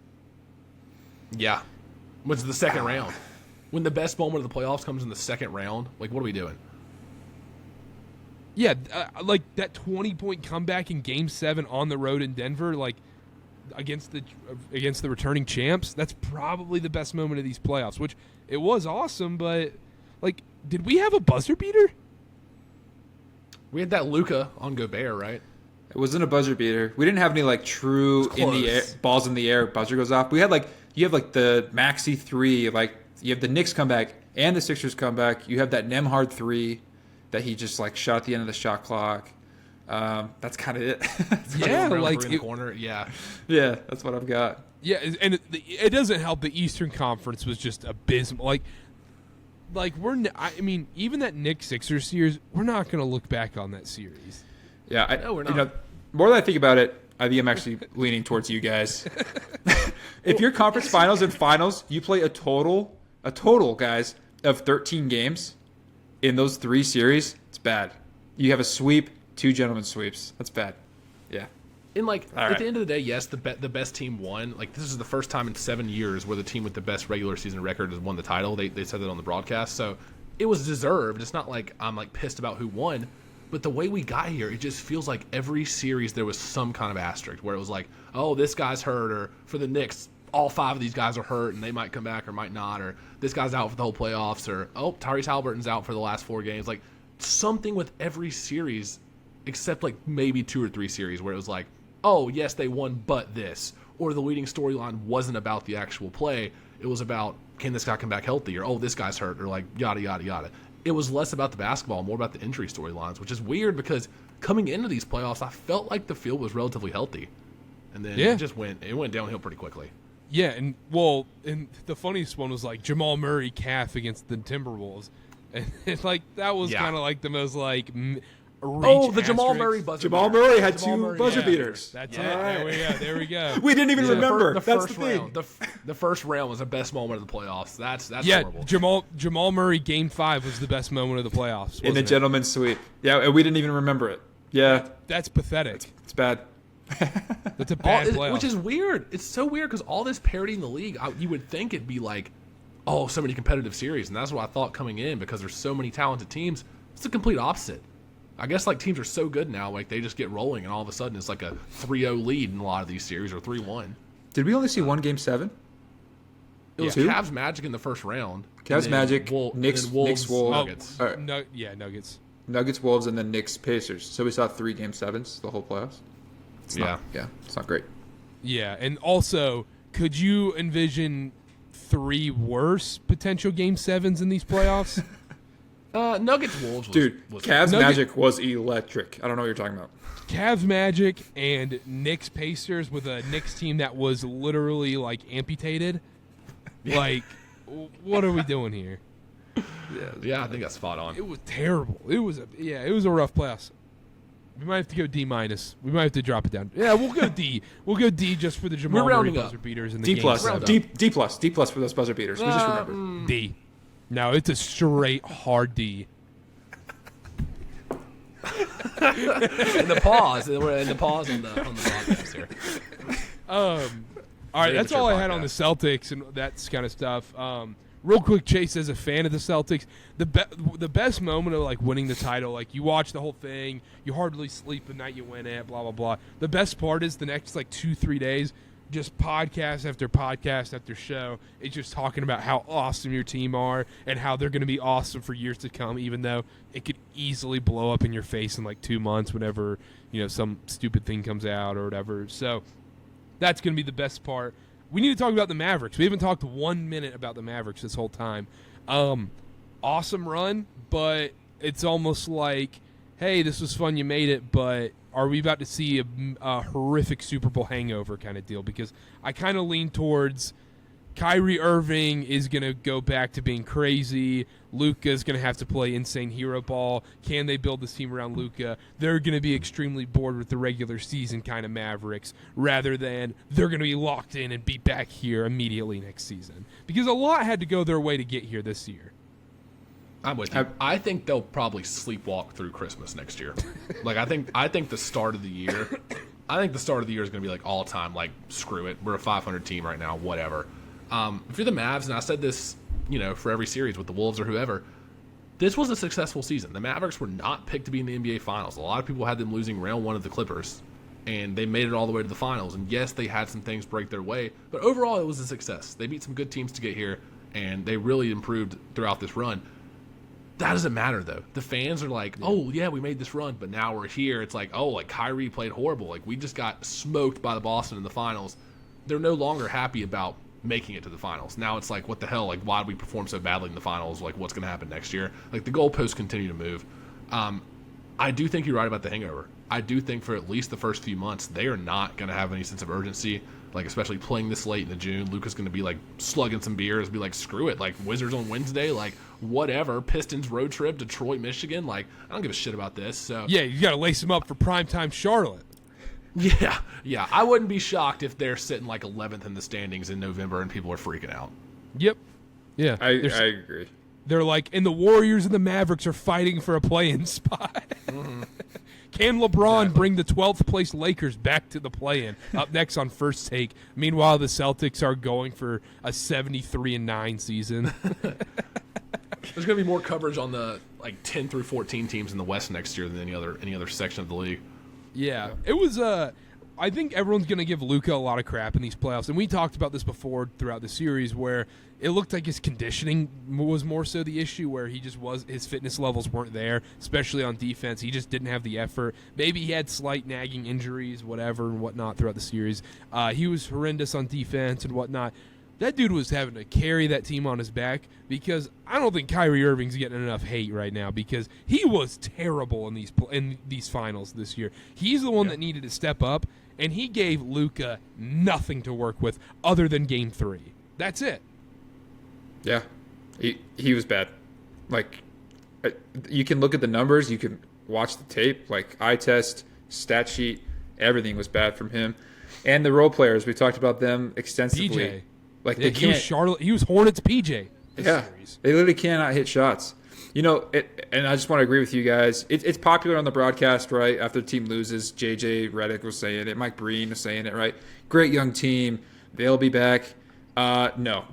Yeah. Which is the second round. When the best moment of the playoffs comes in the second round, like, what are we doing? Yeah, like that 20-point comeback in Game 7 on the road in Denver, like against the returning champs. That's probably the best moment of these playoffs, which it was awesome, but like, did we have a buzzer beater? We had that Luka on Gobert, right? It wasn't a buzzer beater. We didn't have any like true in the air, balls in the air, buzzer goes off. We had like, you have like the Maxey 3, like you have the Knicks comeback and the Sixers comeback. You have that Nembhard 3 that he just like shot at the end of the shot clock. That's kind of it. Yeah, like in the corner. Yeah, that's what I've got. Yeah, and it doesn't help. The Eastern Conference was just abysmal. Like I mean, even that Knicks Sixers series, we're not going to look back on that series. Yeah, No, we're not. You know, more than I think about it, I think I'm actually leaning towards you guys. If your conference finals and finals, you play a total, guys, of 13 games in those 3 series, it's bad. You have a sweep, 2 gentlemen sweeps. That's bad. Yeah. And like All at right. the end of the day, yes, the best team won. Like this is the first time in 7 years where the team with the best regular season record has won the title. They said that on the broadcast, so it was deserved. It's not like I'm like pissed about who won, but the way we got here, it just feels like every series there was some kind of asterisk where it was like, oh, this guy's hurt, or for the Knicks, all 5 of these guys are hurt and they might come back or might not, or this guy's out for the whole playoffs, or oh, Tyrese Halliburton's out for the last 4 games. Like something with every series, except like maybe 2 or 3 series where it was like, oh, yes, they won, but this. Or the leading storyline wasn't about the actual play. It was about, can this guy come back healthy? Or, oh, this guy's hurt. Or, like, yada, yada, yada. It was less about the basketball, more about the injury storylines, which is weird because coming into these playoffs, I felt like the field was relatively healthy. And then it went downhill pretty quickly. Yeah, and the funniest one was like Jamal Murray calf against the Timberwolves. And it's like that was kind of like the most like the Jamal Murray buzzer. Jamal beater. Murray had Jamal 2 Murray, buzzer yeah. beaters. That's Yeah. it. There we go. We didn't even remember. The That's first the thing. round. The first round was the best moment of the playoffs. That's Yeah, horrible. Jamal Murray Game 5 was the best moment of the playoffs. In the wasn't it? gentleman's sweep. Yeah, and we didn't even remember it. Yeah, That's pathetic. it's bad. That's a bad playoff. Which is weird. It's so weird because all this parity in the league, you would think it'd be like, oh, so many competitive series, and that's what I thought coming in because there's so many talented teams. It's the complete opposite. I guess like teams are so good now, like they just get rolling, and all of a sudden it's like a 3-0 lead in a lot of these series or 3-1. Did we only see one Game 7? It was Yeah. Cavs Magic in the first round. Cavs and then Magic, and Knicks then Wolves, Wolves. Nuggets. All right. Nuggets. Nuggets, Wolves, and then Knicks, Pacers. So we saw 3 Game 7s the whole playoffs. It's not great. Yeah, and also, could you envision 3 worse potential Game 7s in these playoffs? Nuggets Wolves was, Dude, was Cavs Nugget- Magic was electric. I don't know what you're talking about. Cavs Magic and Knicks Pacers with a Knicks team that was literally like amputated. Like, what are we doing here? Yeah, I think that's spot on. It was terrible. It was a rough playoffs. We might have to go D minus. We might have to drop it down. Yeah, we'll go D. We'll go D just for the Jamal Murray rounding up. buzzer beaters and the D game plus, seven. D plus for those buzzer beaters. We just remembered. D. No, it's a straight hard D. And the pause. We're in the pause on the podcast here. All right, that's all I had on the Celtics and that kind of stuff. Real quick, Chase, as a fan of the Celtics, the best moment of like winning the title, like you watch the whole thing, you hardly sleep the night you win it, blah blah blah. The best part is the next like 2-3 days, just podcast after podcast after show. It's just talking about how awesome your team are and how they're going to be awesome for years to come, even though it could easily blow up in your face in like 2 months whenever some stupid thing comes out or whatever. So that's going to be the best part. We need to talk about the Mavericks. We haven't talked 1 minute about the Mavericks this whole time. Awesome run, but it's almost like, hey, this was fun, you made it, but are we about to see a horrific Super Bowl hangover kind of deal? Because I kind of lean towards Kyrie Irving is going to go back to being crazy. Luka's going to have to play insane hero ball. Can they build this team around Luka? They're going to be extremely bored with the regular season kind of Mavericks rather than they're going to be locked in and be back here immediately next season. Because a lot had to go their way to get here this year. I'm with you. I think they'll probably sleepwalk through Christmas next year. Like I think the start of the year, is going to be like all time. Like screw it, we're a 500 team right now. Whatever. If you're the Mavs, and I said this, for every series with the Wolves or whoever, this was a successful season. The Mavericks were not picked to be in the NBA Finals. A lot of people had them losing round one of the Clippers, and they made it all the way to the finals. And yes, they had some things break their way, but overall it was a success. They beat some good teams to get here, and they really improved throughout this run. That doesn't matter, though. The fans are like, oh, yeah, we made this run, but now we're here. It's like, oh, like Kyrie played horrible. Like, we just got smoked by the Boston in the finals. They're no longer happy about making it to the finals. Now it's like, what the hell? Like, why did we perform so badly in the finals? Like, what's going to happen next year? Like, the goalposts continue to move. I do think you're right about the hangover. I do think for at least the first few months, they are not going to have any sense of urgency. Like, especially playing this late in the June, Luka's going to be, like, slugging some beers, be like, screw it. Like, Wizards on Wednesday, like, whatever. Pistons road trip, Detroit, Michigan. Like, I don't give a shit about this. So yeah, you got to lace them up for primetime Charlotte. Yeah. I wouldn't be shocked if they're sitting, like, 11th in the standings in November and people are freaking out. Yep. Yeah. I agree. They're like, and the Warriors and the Mavericks are fighting for a play-in spot. Mm-hmm. Can LeBron bring the 12th place Lakers back to the play-in? Up next on First Take. Meanwhile, the Celtics are going for a 73-9 season. There's going to be more coverage on the 10 through 14 teams in the West next year than any other section of the league. Yeah, it was. I think everyone's going to give Luka a lot of crap in these playoffs, and we talked about this before throughout the series, where it looked like his conditioning was more so the issue, where his fitness levels weren't there, especially on defense. He just didn't have the effort. Maybe he had slight nagging injuries, whatever and whatnot throughout the series. He was horrendous on defense and whatnot. That dude was having to carry that team on his back, because I don't think Kyrie Irving's getting enough hate right now, because he was terrible in these finals this year. He's the one that needed to step up, and he gave Luka nothing to work with other than Game 3. That's it. Yeah, he was bad. Like, you can look at the numbers, you can watch the tape, like eye test, stat sheet, everything was bad from him. And the role players, we talked about them extensively. PJ. Like, yeah, he was Hornets PJ. Yeah, they literally cannot hit shots. And I just want to agree with you guys. It's popular on the broadcast, right? After the team loses, JJ Redick was saying it, Mike Breen was saying it, right? Great young team, they'll be back. No.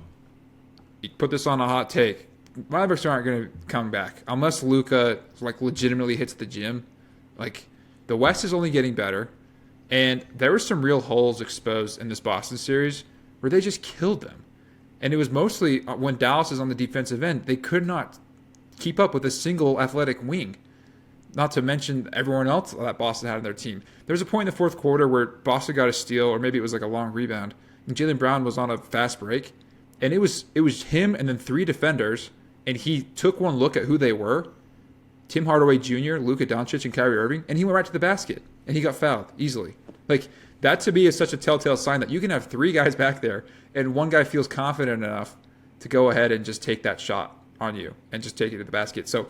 You put this on a hot take. Mavericks aren't going to come back unless Luka legitimately hits the gym. Like, the West is only getting better, and there were some real holes exposed in this Boston series where they just killed them. And it was mostly when Dallas is on the defensive end, they could not keep up with a single athletic wing. Not to mention everyone else that Boston had on their team. There was a point in the fourth quarter where Boston got a steal, or maybe it was like a long rebound, and Jaylen Brown was on a fast break. And it was him and then three defenders, and he took one look at who they were, Tim Hardaway Jr., Luka Doncic, and Kyrie Irving, and he went right to the basket, and he got fouled easily. Like, that to me is such a telltale sign that you can have three guys back there, and one guy feels confident enough to go ahead and just take that shot on you and just take it to the basket. So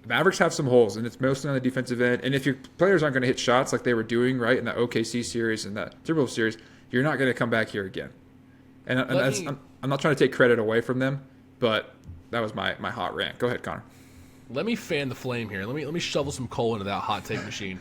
Mavericks have some holes, and it's mostly on the defensive end. And if your players aren't going to hit shots like they were doing, right, in that OKC series and that Timberwolves series, you're not going to come back here again. And I'm not trying to take credit away from them, but that was my hot rant. Go ahead, Connor. Let me fan the flame here. Let me shovel some coal into that hot take machine.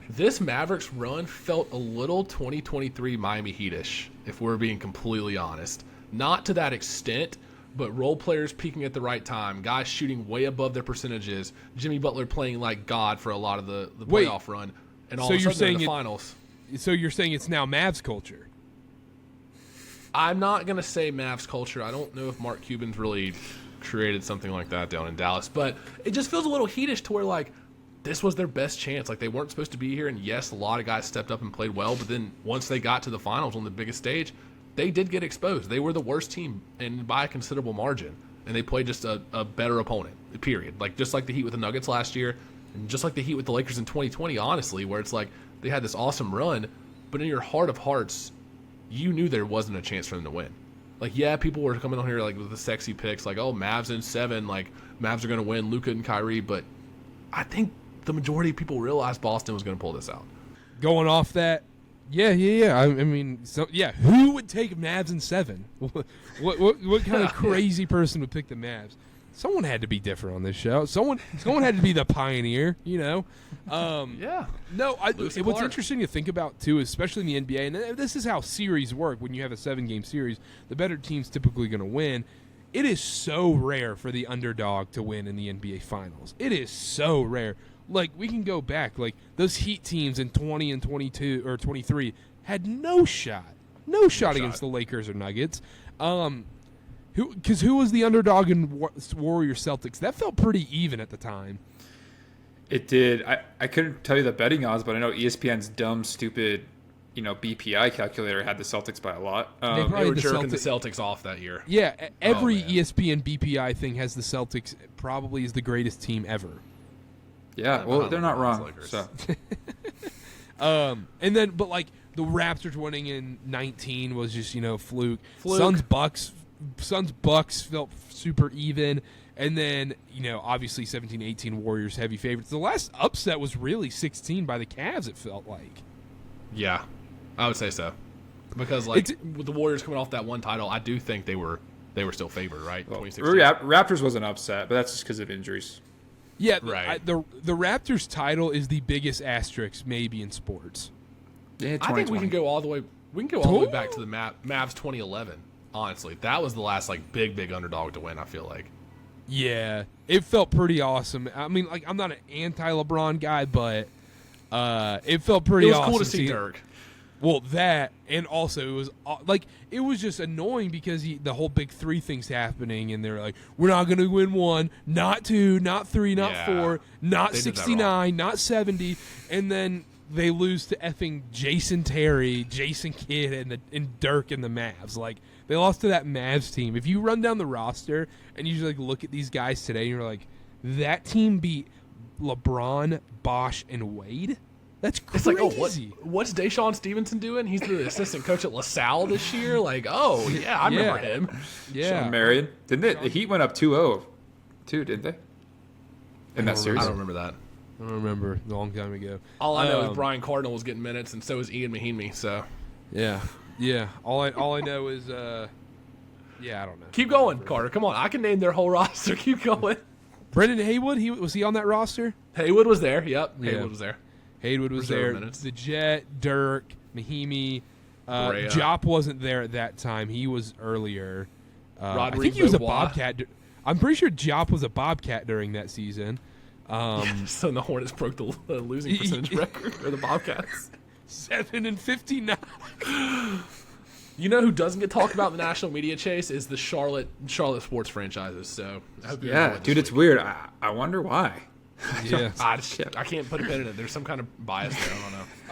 This Mavericks run felt a little 2023 Miami Heat-ish, if we're being completely honest. Not to that extent, but role players peaking at the right time, guys shooting way above their percentages, Jimmy Butler playing like God for a lot of the playoff run, and all of a sudden in the finals. So you're saying it's now Mavs culture? I'm not going to say Mavs culture. I don't know if Mark Cuban's really created something like that down in Dallas, but it just feels a little Heat-ish to where, this was their best chance. They weren't supposed to be here, and yes, a lot of guys stepped up and played well, but then once they got to the finals on the biggest stage, they did get exposed. They were the worst team, and by a considerable margin, and they played just a better opponent, period. Just like the Heat with the Nuggets last year, and just like the Heat with the Lakers in 2020, honestly, where it's they had this awesome run, but in your heart of hearts, you knew there wasn't a chance for them to win. like, yeah, people were coming on here like with the sexy picks, like, oh, Mavs in 7, like Mavs are going to win, Luka and Kyrie, but I think the majority of people realized Boston was going to pull this out. Going off that, yeah. I mean, so yeah, who would take Mavs in 7? What kind of crazy person would pick the Mavs? Someone had to be different on this show. Someone had to be the pioneer, you know. Yeah. No, Lucy what's Clark. interesting to think about too, especially in the NBA, and this is how series work. When you have a 7-game series, the better team's typically going to win. It is so rare for the underdog to win in the NBA Finals. It is so rare. Like, we can go back. Like, those Heat teams in 20 and 22 or 23 had no shot against the Lakers or Nuggets. Who was the underdog in Warriors Celtics? That felt pretty even at the time. It did. I couldn't tell you the betting odds, but I know ESPN's dumb, stupid, BPI calculator had the Celtics by a lot. They They were the jerking the Celtics off that year. Yeah, every man. ESPN BPI thing has the Celtics probably is the greatest team ever. Yeah, well, they're not wrong. Lakers. So And then, but like the Raptors winning in 19 was just fluke. Fluke. Suns Bucks felt super even, and then obviously 17-18 Warriors heavy favorites. The last upset was really 16 by the Cavs. It felt like. Yeah, I would say so, because like with the Warriors coming off that one title, I do think they were still favored, right? well, 2016. Raptors was an upset, but that's just because of injuries. Yeah, Right. the Raptors title is the biggest asterisk maybe in sports. Yeah, I think we can go all the way. We can go all the way back to the Mavs 2011. Honestly, that was the last like big underdog to win. I feel like. Yeah, it felt pretty awesome. I mean, like I'm not an anti-LeBron guy, but it felt pretty It was awesome. cool to see Dirk. Well, that and also it was like it was just annoying because the whole big 3 thing's happening, and they're like, we're not going to win 1, not 2, not 3, not Yeah. 4, not They did that 69, not 70, and then they lose to effing Jason Terry, Jason Kidd, and Dirk and the Mavs. Like they lost to that Mavs team. If you run down the roster and you just like look at these guys today, and you're like, that team beat LeBron, Bosh, and Wade. That's It's crazy. like, what's Deshaun Stevenson doing? He's the assistant coach at LaSalle this year. Like, oh yeah, I remember him. Yeah. Sean Marion. Didn't they? The Heat went up 2-0 too, didn't they? In that series. I don't remember that. I don't remember. A long time ago. All I know is Brian Cardinal was getting minutes, and so was Ian Mahinmi. So Yeah. All I know is I don't know. keep going, Carter. Come on, I can name their whole roster. Keep going. Brendan Haywood, was he on that roster? Haywood was there. Yep, Yeah. Haywood was there. Haywood was Reserve there. minutes. The Jet, Dirk, Mahimi. Brea. Jop wasn't there at that time. He was earlier. I Rodrigo think he was a Bois. Bobcat. I'm pretty sure Jop was a Bobcat during that season. So the Hornets broke the losing percentage record, or the Bobcats. 7-59. You know who doesn't get talked about in the national media chase is the Charlotte sports franchises. So I hope you Yeah, enjoy this dude, it's week. weird. I wonder why. Yeah. I can't put a pin in it. There's some kind of bias there.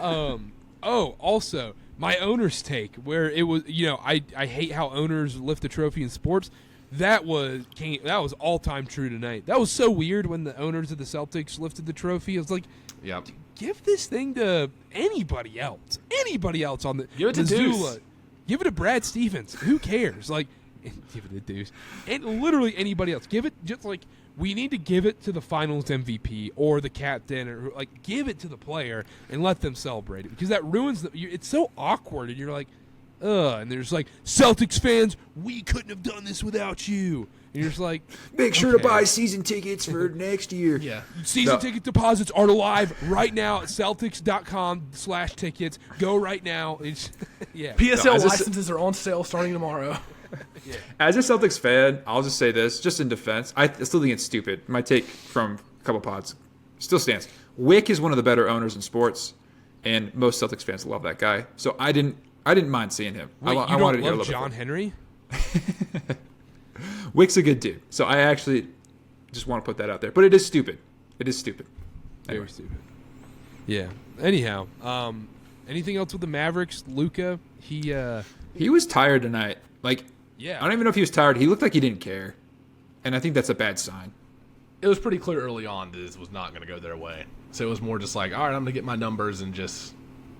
I don't know. Also, my owner's take, where it was, I hate how owners lift the trophy in sports. That was all time true tonight. That was so weird when the owners of the Celtics lifted the trophy. It was like, Yep. give this thing to anybody else. Anybody else on the Give it to Missoula. Deuce. Give it to Brad Stevens. Who cares? Like, give it to Deuce. And literally anybody else. Give it just like. We need to give it to the finals MVP or the captain, or like give it to the player and let them celebrate it, because that ruins it's so awkward, and you're like, ugh. And there's like, Celtics fans, we couldn't have done this without you. And you're just like, Make sure okay. to buy season tickets for next year. Yeah. Season No. ticket deposits are live right now at Celtics.com/tickets. Go right now. It's yeah. PSL No, as a- licenses are on sale starting tomorrow. As a Celtics fan, I'll just say this, just in defense. I still think it's stupid. My take from a couple pods still stands. Wick is one of the better owners in sports, and most Celtics fans love that guy. So I didn't mind seeing him. Wait, I you wanted don't to hear a love little John bit. Henry? Wick's a good dude. So I actually just want to put that out there. But it is stupid. It is stupid. Anyway. Very stupid. Yeah. Anyhow, anything else with the Mavericks? Luka, He was tired tonight. Like, yeah. I don't even know if he was tired. He looked like he didn't care. And I think that's a bad sign. It was pretty clear early on that this was not going to go their way. So it was more just like, all right, I'm going to get my numbers and just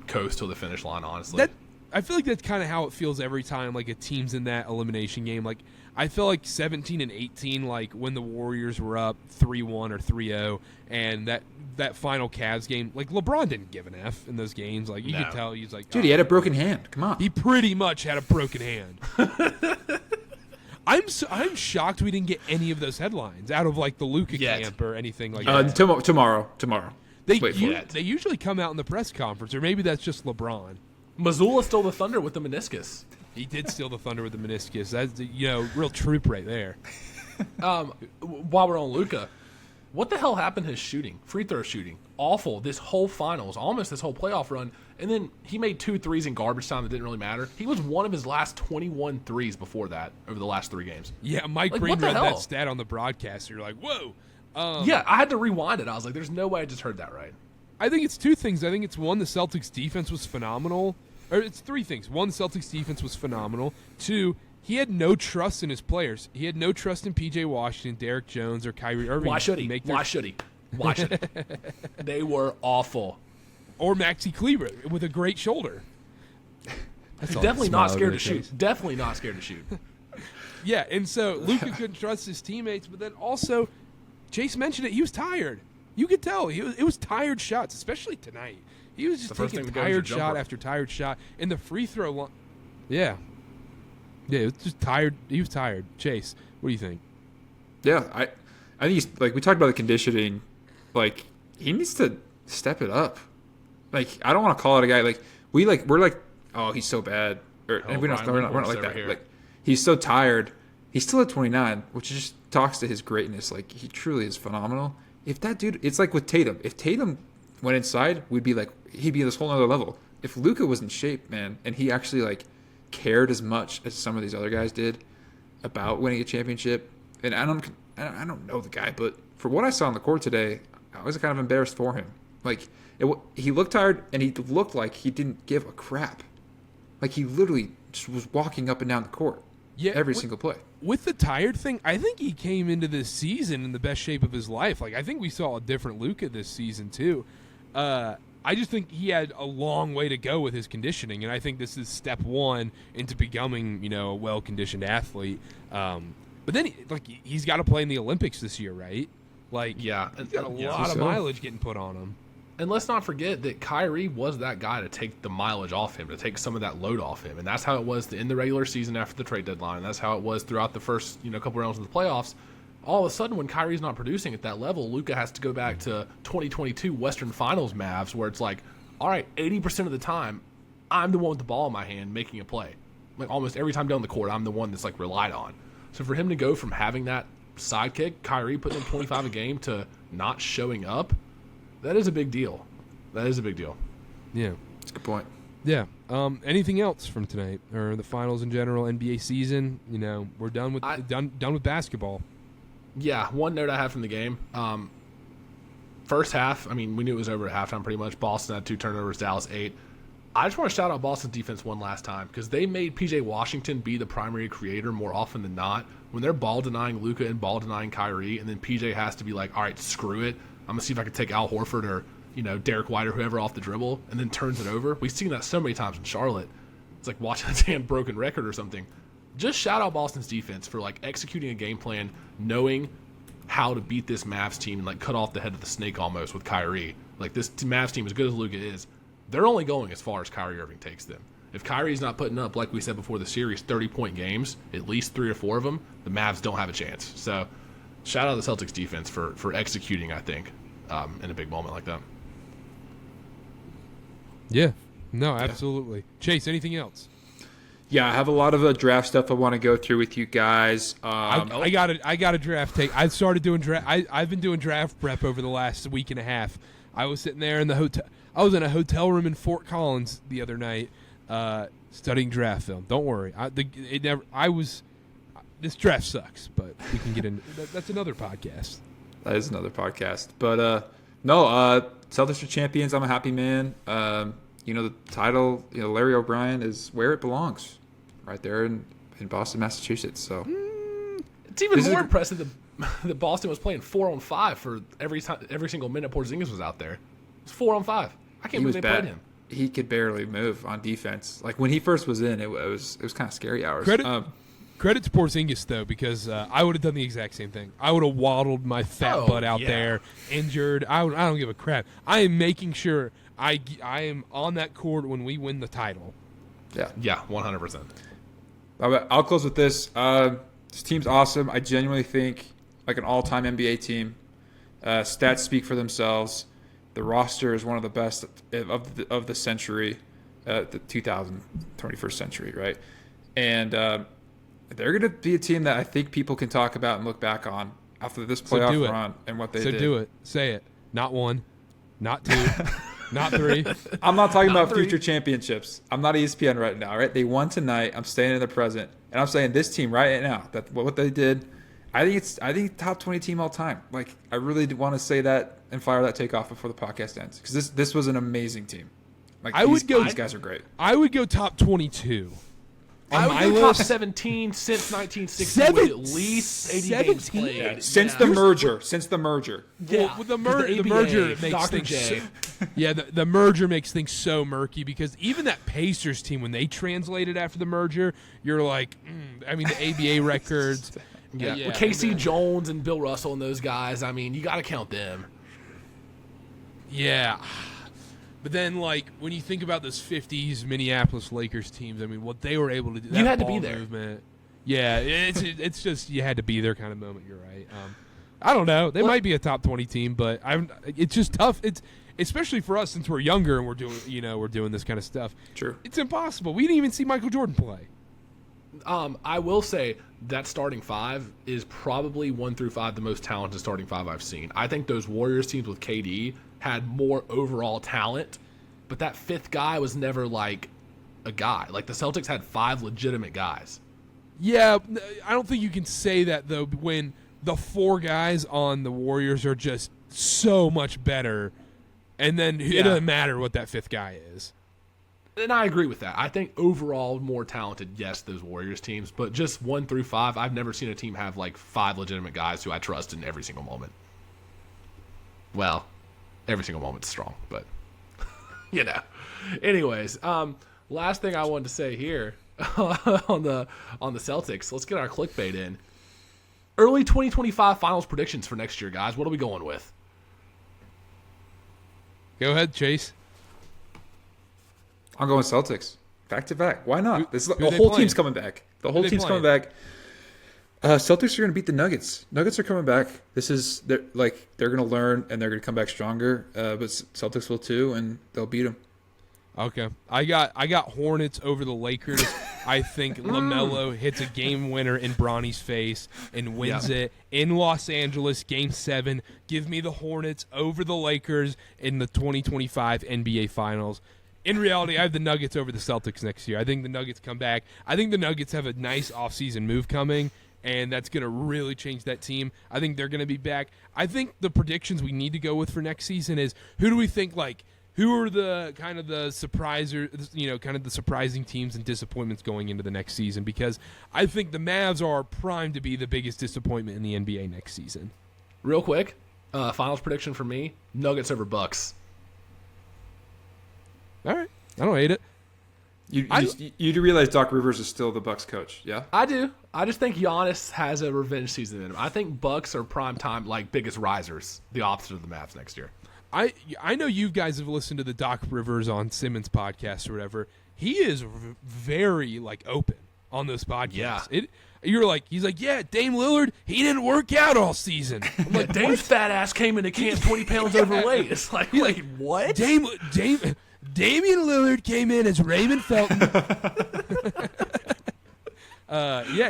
coast to the finish line, honestly. I feel like that's kind of how it feels every time like a team's in that elimination game. Like I feel like 17 and 18, like when the Warriors were up 3-1 or 3-0, and that final Cavs game, like LeBron didn't give an F in those games. Like you could tell he's like, dude, he had a broken hand. Come on, he pretty much had a broken hand. I'm shocked we didn't get any of those headlines out of like the Luka camp or anything like that. Tomorrow. They usually come out in the press conference, or maybe that's just LeBron. Missoula stole the thunder with the meniscus. He did steal the thunder with the meniscus. That's real troop right there. While we're on Luka, what the hell happened to his shooting? Free throw shooting. Awful. This whole finals, almost this whole playoff run. And then he made 2 threes in garbage time that didn't really matter. He was one of his last 21 threes before that over the last 3 games. Yeah, Mike Green read that stat on the broadcast. You're like, whoa. Yeah, I had to rewind it. I was like, there's no way I just heard that right. I think it's 2 things. I think it's 1, the Celtics defense was phenomenal. Or it's 3 things. 1, the Celtics defense was phenomenal. 2, he had no trust in his players. He had no trust in P.J. Washington, Derek Jones, or Kyrie Irving. Why should he? Why should he? They were awful. Or Maxi Kleber with a great shoulder. Definitely not scared to shoot. Definitely not scared to shoot. Yeah, and so Luka couldn't trust his teammates, but then also, Chase mentioned it, he was tired. You could tell. It was tired shots, especially tonight. He was just taking tired shot after tired shot. And the free throw line. Yeah. Yeah, it was just tired. He was tired. Chase, what do you think? Yeah, I think he's, like, we talked about the conditioning. Like, he needs to step it up. Like, I don't want to call it a guy. Like, we're like, oh, he's so bad. We're not like that. Like, he's so tired. He's still at 29, which just talks to his greatness. Like, he truly is phenomenal. If that dude, it's like with Tatum. If Tatum went inside, we'd be like, he'd be this whole other level. If Luka was in shape, man, and he actually like cared as much as some of these other guys did about winning a championship, and I don't know the guy, but for what I saw on the court today, I was kind of embarrassed for him. Like, he looked tired, and he looked like he didn't give a crap. Like, he literally just was walking up and down the court every single play. With the tired thing, I think he came into this season in the best shape of his life. Like, I think we saw a different Luka this season, too. I just think he had a long way to go with his conditioning, and I think this is step 1 into becoming, a well-conditioned athlete. But then, he's got to play in the Olympics this year, right? Like, yeah, he's got a lot of mileage getting put on him. And let's not forget that Kyrie was that guy to take the mileage off him, to take some of that load off him. And that's how it was in the regular season after the trade deadline. And that's how it was throughout the first, couple rounds of the playoffs. All of a sudden, when Kyrie's not producing at that level, Luka has to go back to 2022 Western Finals Mavs, where it's like, all right, 80% of the time, I'm the one with the ball in my hand making a play. Like, almost every time down the court, I'm the one that's, relied on. So for him to go from having that sidekick, Kyrie putting in 25 a game, to not showing up, that is a big deal. That is a big deal. Yeah. That's a good point. Yeah. Anything else from tonight or the finals in general, NBA season? We're done with done with basketball. Yeah. One note I have from the game. First half, we knew it was over at halftime pretty much. Boston had 2 turnovers, Dallas 8. I just want to shout out Boston's defense one last time, because they made P.J. Washington be the primary creator more often than not. When they're ball denying Luka and ball denying Kyrie, and then P.J. has to be like, all right, screw it. I'm going to see if I can take Al Horford or, Derek White or whoever off the dribble, and then turns it over. We've seen that so many times in Charlotte. It's like watching a damn broken record or something. Just shout out Boston's defense for, executing a game plan, knowing how to beat this Mavs team and, cut off the head of the snake almost with Kyrie. This Mavs team, as good as Luka is, they're only going as far as Kyrie Irving takes them. If Kyrie's not putting up, like we said before the series, 30-point games, at least 3 or 4 of them, the Mavs don't have a chance. So shout out the Celtics defense for executing, I think, in a big moment like that. Yeah. No, absolutely. Yeah. Chase, anything else? Yeah, I have a lot of draft stuff I want to go through with you guys. I got a draft take. I started doing draft. I've been doing draft prep over the last week and a half. I was sitting there in the hotel. I was in a hotel room in Fort Collins the other night, studying draft film. Don't worry. This draft sucks, but we can get into that's another podcast. That is another podcast. But no, Celtics are champions. I'm a happy man. The title, Larry O'Brien is where it belongs, right there in Boston, Massachusetts. So it's even more impressive that Boston was playing 4-on-5 for every single minute Porzingis was out there. It's 4-on-5. I can't believe they played him. he could barely move on defense. Like when he first was in, it was kind of scary hours. Credit to Porzingis though, because I would have done the exact same thing. I would have waddled my fat butt out there, injured. I don't give a crap. I am making sure I am on that court when we win the title. Yeah, 100%. I'll close with this. This team's awesome. I genuinely think like an all-time NBA team. Stats speak for themselves. The roster is one of the best of the century, the 21st century, right? And they're going to be a team that I think people can talk about and look back on after this playoff run and what they did. So do it. Say it. Not 1, not 2, not 3. I'm not talking about future championships. I'm not ESPN right now, right? They won tonight. I'm staying in the present. And I'm saying this team right now, that what they did, I think top 20 team all time. Like, I really want to say that and fire that take off before the podcast ends. Because this was an amazing team. Like, these guys are great. I would go top 22. I would go top 17 since 1960 with at least 80 games played. Yeah. Since the merger. Yeah. Well, the merger makes things the merger makes things so murky because even that Pacers team, when they translated after the merger, you're like, I mean, the ABA records. With Casey Jones and Bill Russell and those guys, I mean, you got to count them. Yeah. But then, like, when you think about those 50s Minneapolis Lakers teams, I mean, what they were able to do. You had to be there. Movement, yeah, it's just you had to be there kind of moment. You're right. I don't know. They might be a top 20 team, but it's just tough. It's especially for us since we're younger and we're doing this kind of stuff. True. It's impossible. We didn't even see Michael Jordan play. I will say that starting 5 is probably 1 through 5 the most talented starting 5 I've seen. I think those Warriors teams with KD had more overall talent, but that 5th guy was never like a guy. Like the Celtics had 5 legitimate guys. Yeah, I don't think you can say that though when the 4 guys on the Warriors are just so much better, and then it doesn't matter what that 5th guy is. And I agree with that. I think overall more talented, yes, those Warriors teams, but just 1 through 5, I've never seen a team have like 5 legitimate guys who I trust in every single moment. Well, every single moment's strong, but Anyways, last thing I wanted to say here on the Celtics. Let's get our clickbait in. Early 2025 finals predictions for next year, guys. What are we going with? Go ahead, Chase. I'm going Celtics. Back to back. Why not? Who the whole team's coming back. Coming back. Celtics are going to beat the Nuggets. Nuggets are coming back. They're going to learn and they're going to come back stronger. But Celtics will too, and they'll beat them. Okay, I got Hornets over the Lakers. I think LaMelo hits a game winner in Bronny's face and wins it in Los Angeles, Game 7. Give me the Hornets over the Lakers in the 2025 NBA Finals. In reality, I have the Nuggets over the Celtics next year. I think the Nuggets come back. I think the Nuggets have a nice offseason move coming, and that's going to really change that team. I think they're going to be back. I think the predictions we need to go with for next season is who do we think, like, who are the kind of the surpriser, kind of the surprising teams and disappointments going into the next season? Because I think the Mavs are primed to be the biggest disappointment in the NBA next season. Real quick, finals prediction for me, Nuggets over Bucks. All right. I don't hate it. You do realize Doc Rivers is still the Bucks coach, yeah? I do. I just think Giannis has a revenge season in him. I think Bucks are prime time, like, biggest risers, the opposite of the Mavs next year. I know you guys have listened to the Doc Rivers on Simmons podcast or whatever. He is very, like, open on those podcasts. Yeah. He's like, yeah, Dame Lillard, he didn't work out all season. I'm like, Dame's fat ass came into camp 20 pounds overweight. It's like, wait, what? Damian Lillard came in as Raymond Felton.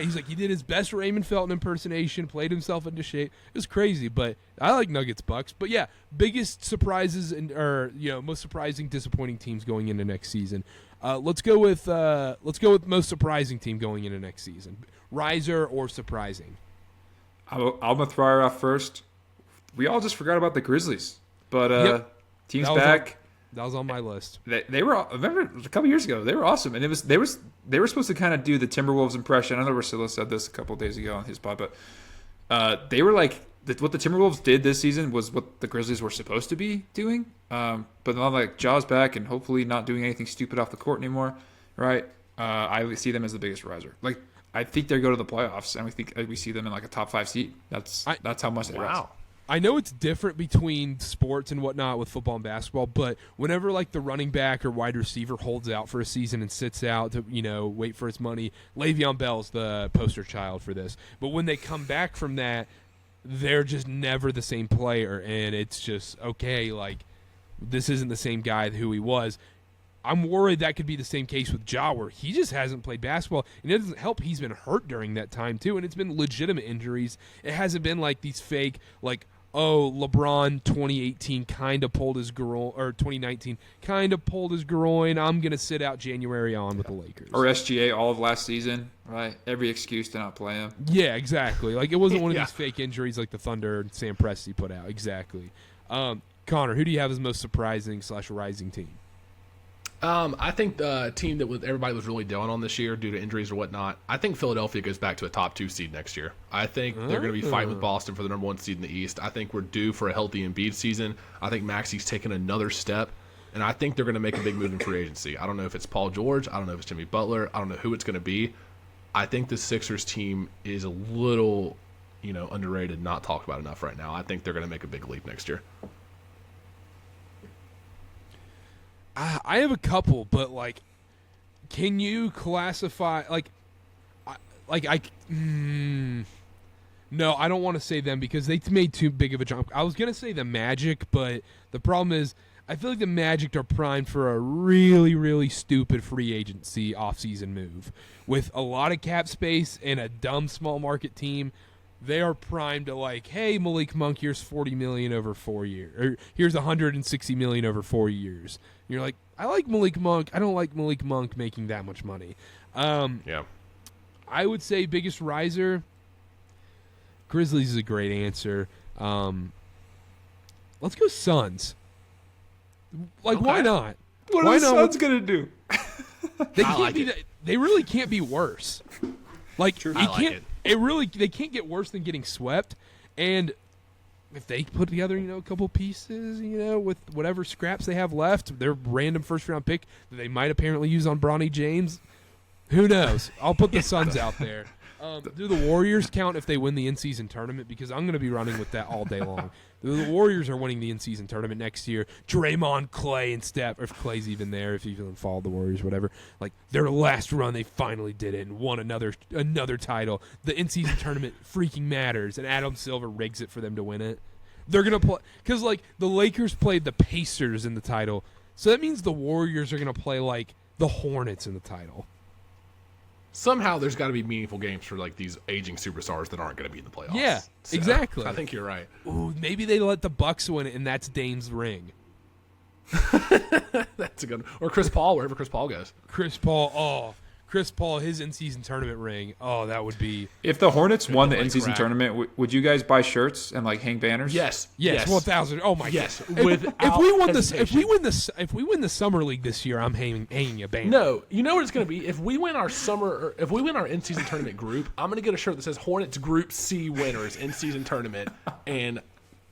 He's like, he did his best Raymond Felton impersonation, played himself into shape. It was crazy, but I like Nuggets Bucks. But yeah, biggest surprises most surprising, disappointing teams going into next season. Let's go with most surprising team going into next season. Riser or surprising? I'm gonna throw her off first. We all just forgot about the Grizzlies, but team's back. That was on my list. They were. Remember a couple years ago, they were awesome, and they were supposed to kind of do the Timberwolves impression. I know Russillo said this a couple days ago on his pod, but they were like what the Timberwolves did this season was what the Grizzlies were supposed to be doing. But now like Ja's back and hopefully not doing anything stupid off the court anymore, right? I see them as the biggest riser. Like I think they go to the playoffs, and we see them in like a top 5 seed. That's how much they rise. I know it's different between sports and whatnot with football and basketball, but whenever like the running back or wide receiver holds out for a season and sits out to wait for his money, Le'Veon Bell's the poster child for this. But when they come back from that, they're just never the same player, and it's just okay. Like this isn't the same guy who he was. I'm worried that could be the same case with Ja, where he just hasn't played basketball, and it doesn't help. He's been hurt during that time too, and it's been legitimate injuries. It hasn't been like these fake like. Oh, LeBron 2018 kind of pulled his groin, or 2019 kind of pulled his groin. I'm going to sit out January on with the Lakers. Or SGA all of last season, right? Every excuse to not play him. Yeah, exactly. Like it wasn't one of these fake injuries like the Thunder and Sam Presti put out. Exactly. Connor, who do you have as most surprising / rising team? I think the team that everybody was really down on this year due to injuries or whatnot, I think Philadelphia goes back to a top 2 seed next year. I think they're going to be fighting with Boston for the number 1 seed in the East. I think we're due for a healthy Embiid season. I think Maxi's taken another step, and I think they're going to make a big move in free agency. I don't know if it's Paul George. I don't know if it's Jimmy Butler. I don't know who it's going to be. I think the Sixers team is a little, underrated, not talked about enough right now. I think they're going to make a big leap next year. I have a couple, but like, can you classify no, I don't want to say them because they made too big of a jump. I was gonna say the Magic, but the problem is I feel like the Magic are primed for a really, really stupid free agency offseason move with a lot of cap space and a dumb small market team. They are primed to like, hey, Malik Monk, here's $40 million over 4 years, or here's $160 million over 4 years. And you're like, I like Malik Monk. I don't like Malik Monk making that much money. Yeah, I would say biggest riser. Grizzlies is a great answer. Let's go Suns. Like, okay. Why not? What are the Suns gonna do? They can't be. They really can't be worse. Like, True. They can't get worse than getting swept. And if they put together, a couple pieces, with whatever scraps they have left, their random first-round pick that they might apparently use on Bronny James, who knows? I'll put the Suns out there. Do the Warriors count if they win the in-season tournament? Because I'm going to be running with that all day long. The Warriors are winning the in-season tournament next year. Draymond, Clay, and Steph, if Clay's even there, if you even follow the Warriors, whatever. Like, their last run, they finally did it and won another title. The in-season tournament freaking matters, and Adam Silver rigs it for them to win it. They're going to play – because, like, the Lakers played the Pacers in the title, so that means the Warriors are going to play, like, the Hornets in the title. Somehow there's got to be meaningful games for like these aging superstars that aren't going to be in the playoffs. Yeah, so, exactly. I think you're right. Ooh, maybe they let the Bucks win it, and that's Dame's ring. That's a good one. Or Chris Paul, wherever Chris Paul goes. Chris Paul, his in-season tournament ring. Oh, that would be. If the Hornets won the in-season tournament, would you guys buy shirts and like hang banners? Yes. 1,000. Oh my yes. God. If we win the summer league this year, I'm hanging a banner. No, you know what it's going to be. If we win our in-season tournament group, I'm going to get a shirt that says Hornets Group C winners in-season tournament, and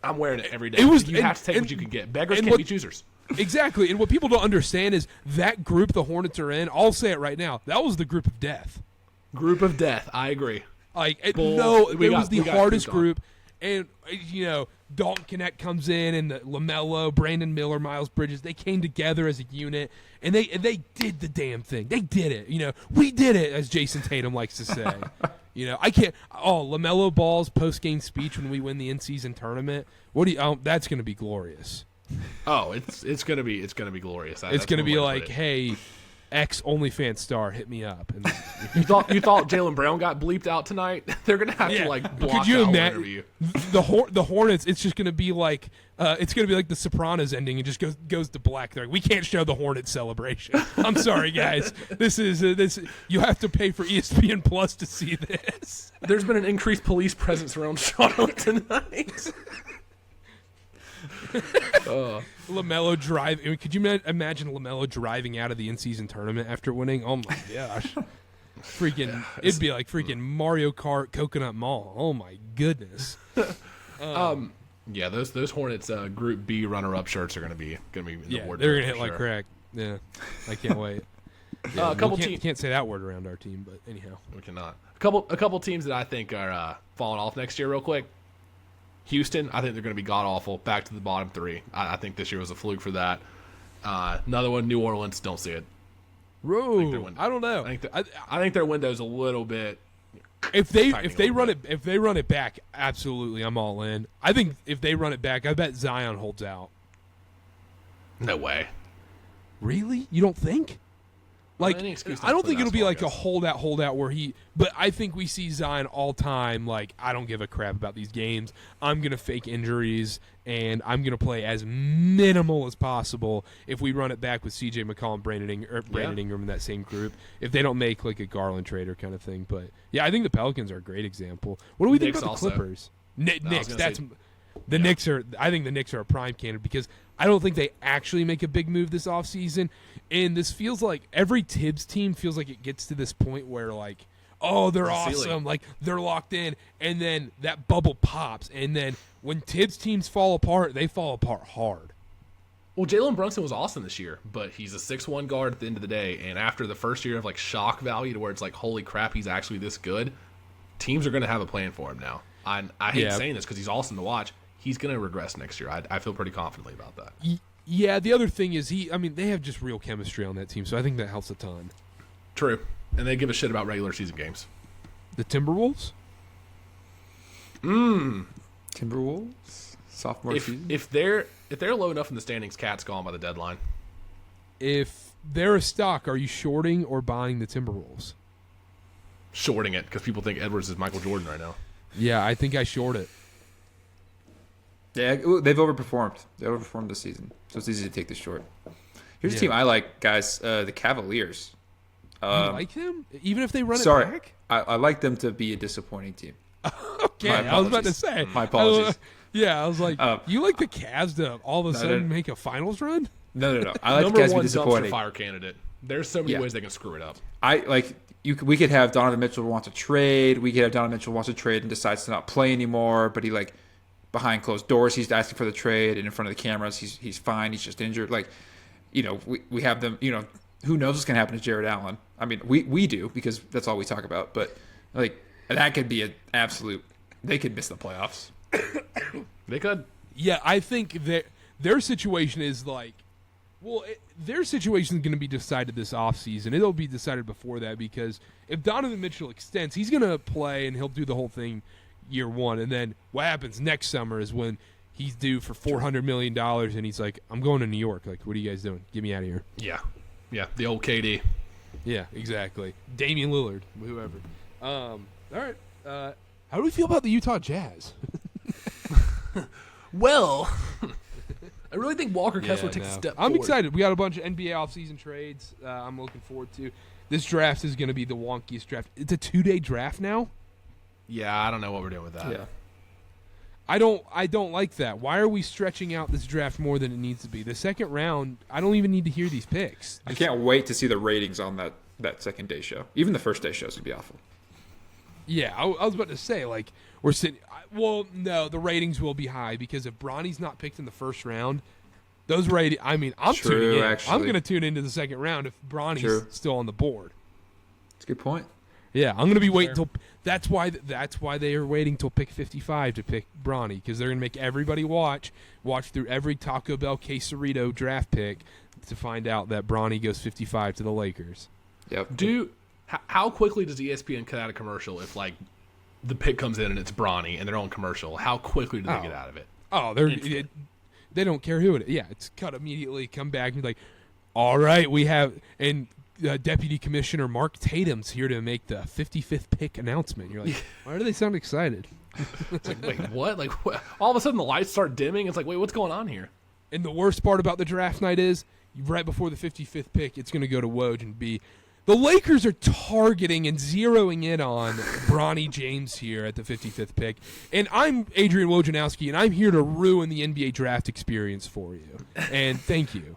I'm wearing it every day. You have to take what you can get. Beggars can't be choosers. Exactly, and what people don't understand is that group the Hornets are in, I'll say it right now, that was the group of death. Group of death, I agree. It was the hardest group, and, Dalton Connect comes in, and LaMelo, Brandon Miller, Miles Bridges, they came together as a unit, and they did the damn thing. They did it, we did it, as Jason Tatum likes to say. LaMelo Ball's post-game speech when we win the in-season tournament, that's going to be glorious. Oh, it's gonna be glorious. It's gonna be like, hey, ex OnlyFans star, hit me up. And you thought Jaylen Brown got bleeped out tonight? They're gonna have to like block out whatever you. The Hornets. It's just gonna be like the Sopranos ending and just goes to black. They're like, we can't show the Hornets celebration. I'm sorry, guys. This you have to pay for ESPN Plus to see this. There's been an increased police presence around Charlotte tonight. LaMelo driving. Could you imagine LaMelo driving out of the in-season tournament after winning? Oh my gosh! It'd be like freaking Mario Kart Coconut Mall. Oh my goodness! Yeah, those Hornets Group B runner-up shirts are gonna be in the Yeah, wardrobe. they're gonna hit for like sure. crack. Yeah, I can't wait. Yeah, A couple can't say that word around our team, but anyhow. We cannot. A couple teams that I think are falling off next year, real quick. Houston, I think they're going to be god awful. Back to the bottom three. I think this year was a fluke for that. Another one, New Orleans. Don't see it. I don't know. I think their window's a little bit. If they run it back, absolutely, I'm all in. I think if they run it back, I bet Zion holds out. No way. Really? You don't think? Like, Any excuse I don't not to think play it'll be basketball, like I a holdout where he. But I think we see Zion all time. Like, I don't give a crap about these games. I'm gonna fake injuries and I'm gonna play as minimal as possible. If we run it back with C.J. McCollum and Brandon Ingram in that same group, if they don't make like a Garland trader kind of thing. But yeah, I think the Pelicans are a great example. What do we think Knicks about the also. Clippers? I was Knicks. gonna That's say- the Knicks are. I think the Knicks are a prime candidate because I don't think they actually make a big move this offseason. And this feels like every Tibbs team feels like it gets to this point where like, oh, they're The ceiling. awesome, like they're locked in, and then that bubble pops, and then when Tibbs teams fall apart, they fall apart hard. Well, Jalen Brunson was awesome this year, but he's a 6'1" guard at the end of the day. And after the first year of like shock value to where it's like, holy crap, he's actually this good, teams are going to have a plan for him now. I hate saying this because he's awesome to watch. He's going to regress next year. I feel pretty confidently about that. Yeah, the other thing is they have just real chemistry on that team, so I think that helps a ton. True. And they give a shit about regular season games. The Timberwolves? Timberwolves sophomore season. If they're low enough in the standings, Cat's gone by the deadline. If they're a stock, are you shorting or buying the Timberwolves? Shorting it because people think Edwards is Michael Jordan right now. Yeah, I think I short it. Yeah, they've overperformed. They overperformed this season, so it's easy to take the short. Here's a Yeah. team I like, guys. The Cavaliers. You like them? Even if they run Sorry, it back? I like them to be a disappointing team. Okay, My I was about to apologies. say. My apologies. I was like, you like the Cavs to all of a sudden no. make a finals run? No. I like the Number Cavs to be one dumpster disappointing. fire candidate. There's so many Yeah. ways they can screw it up. We could have Donovan Mitchell wants to trade. We could have Donovan Mitchell wants to trade and decides to not play anymore. But he like behind closed doors, he's asking for the trade, and in front of the cameras, he's fine. He's just injured. Like, we have them. Who knows what's gonna happen to Jared Allen? I mean, we do because that's all we talk about. But like that could be an absolute. They could miss the playoffs. They could. Yeah, I think their situation is like, their situation is going to be decided this offseason. It'll be decided before that because if Donovan Mitchell extends, he's going to play and he'll do the whole thing year one. And then what happens next summer is when he's due for $400 million and he's like, I'm going to New York. Like, what are you guys doing? Get me out of here. Yeah. The old KD. Yeah, exactly. Damian Lillard, whoever. All right. How do we feel about the Utah Jazz? Well, I really think Walker Kessler takes a step I'm forward. excited. We got a bunch of NBA offseason trades I'm looking forward to. This draft is going to be the wonkiest draft. It's a 2-day draft now? Yeah, I don't know what we're doing with that. Yeah. I don't like that. Why are we stretching out this draft more than it needs to be? The second round, I don't even need to hear these picks. I can't wait to see the ratings on that second day show. Even the first day shows would be awful. Yeah, I was about to say, like, we're sitting. Well, no, the ratings will be high because if Bronny's not picked in the first round, those ratings. I mean, I'm True, tuning in. actually. I'm going to tune into the second round if Bronny's True. still on the board. That's a good point. Yeah, I'm going to be waiting till. That's why they are waiting till pick 55 to pick Bronny because they're going to make everybody watch through every Taco Bell Quesarito draft pick to find out that Bronny goes 55 to the Lakers. Yep. How quickly does ESPN cut out a commercial if like the pick comes in and it's Bronny and they're on commercial? How quickly do they get out of it? Oh, they don't care who it is. Yeah, it's cut immediately. Come back and be like, all right, we have and Deputy Commissioner Mark Tatum's here to make the 55th pick announcement. You're like, why do they sound excited? It's like, wait, what? Like, what? All of a sudden the lights start dimming. It's like, wait, what's going on here? And the worst part about the draft night is right before the 55th pick, it's going to go to Woj and be. The Lakers are targeting and zeroing in on Bronny James here at the 55th pick. And I'm Adrian Wojnarowski, and I'm here to ruin the NBA draft experience for you. And thank you.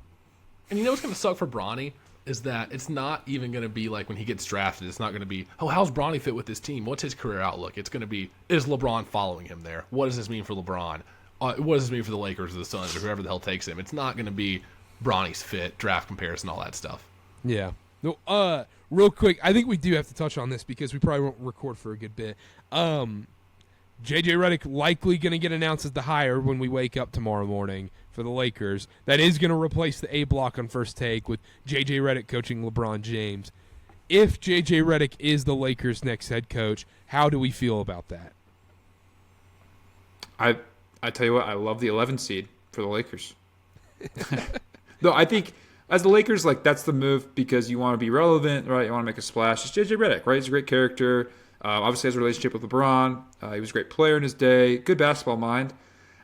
And you know what's going to suck for Bronny? is that it's not even going to be like when he gets drafted. It's not going to be, oh, how's Bronny fit with this team? What's his career outlook? It's going to be, is LeBron following him there? What does this mean for LeBron? What does this mean for the Lakers or the Suns or whoever the hell takes him? It's not going to be Bronny's fit, draft comparison, all that stuff. Yeah. No, real quick, I think we do have to touch on this because we probably won't record for a good bit. J.J. Redick likely going to get announced as the hire when we wake up tomorrow morning for the Lakers. That is going to replace the A block on First Take with J.J. Redick coaching LeBron James. If J.J. Redick is the Lakers' next head coach, how do we feel about that? I tell you what, I love the 11 seed for the Lakers. No, I think as the Lakers, like that's the move because you want to be relevant, right? You want to make a splash. It's J.J. Redick, right? He's a great character. Obviously has a relationship with LeBron. He was a great player in his day. Good basketball mind.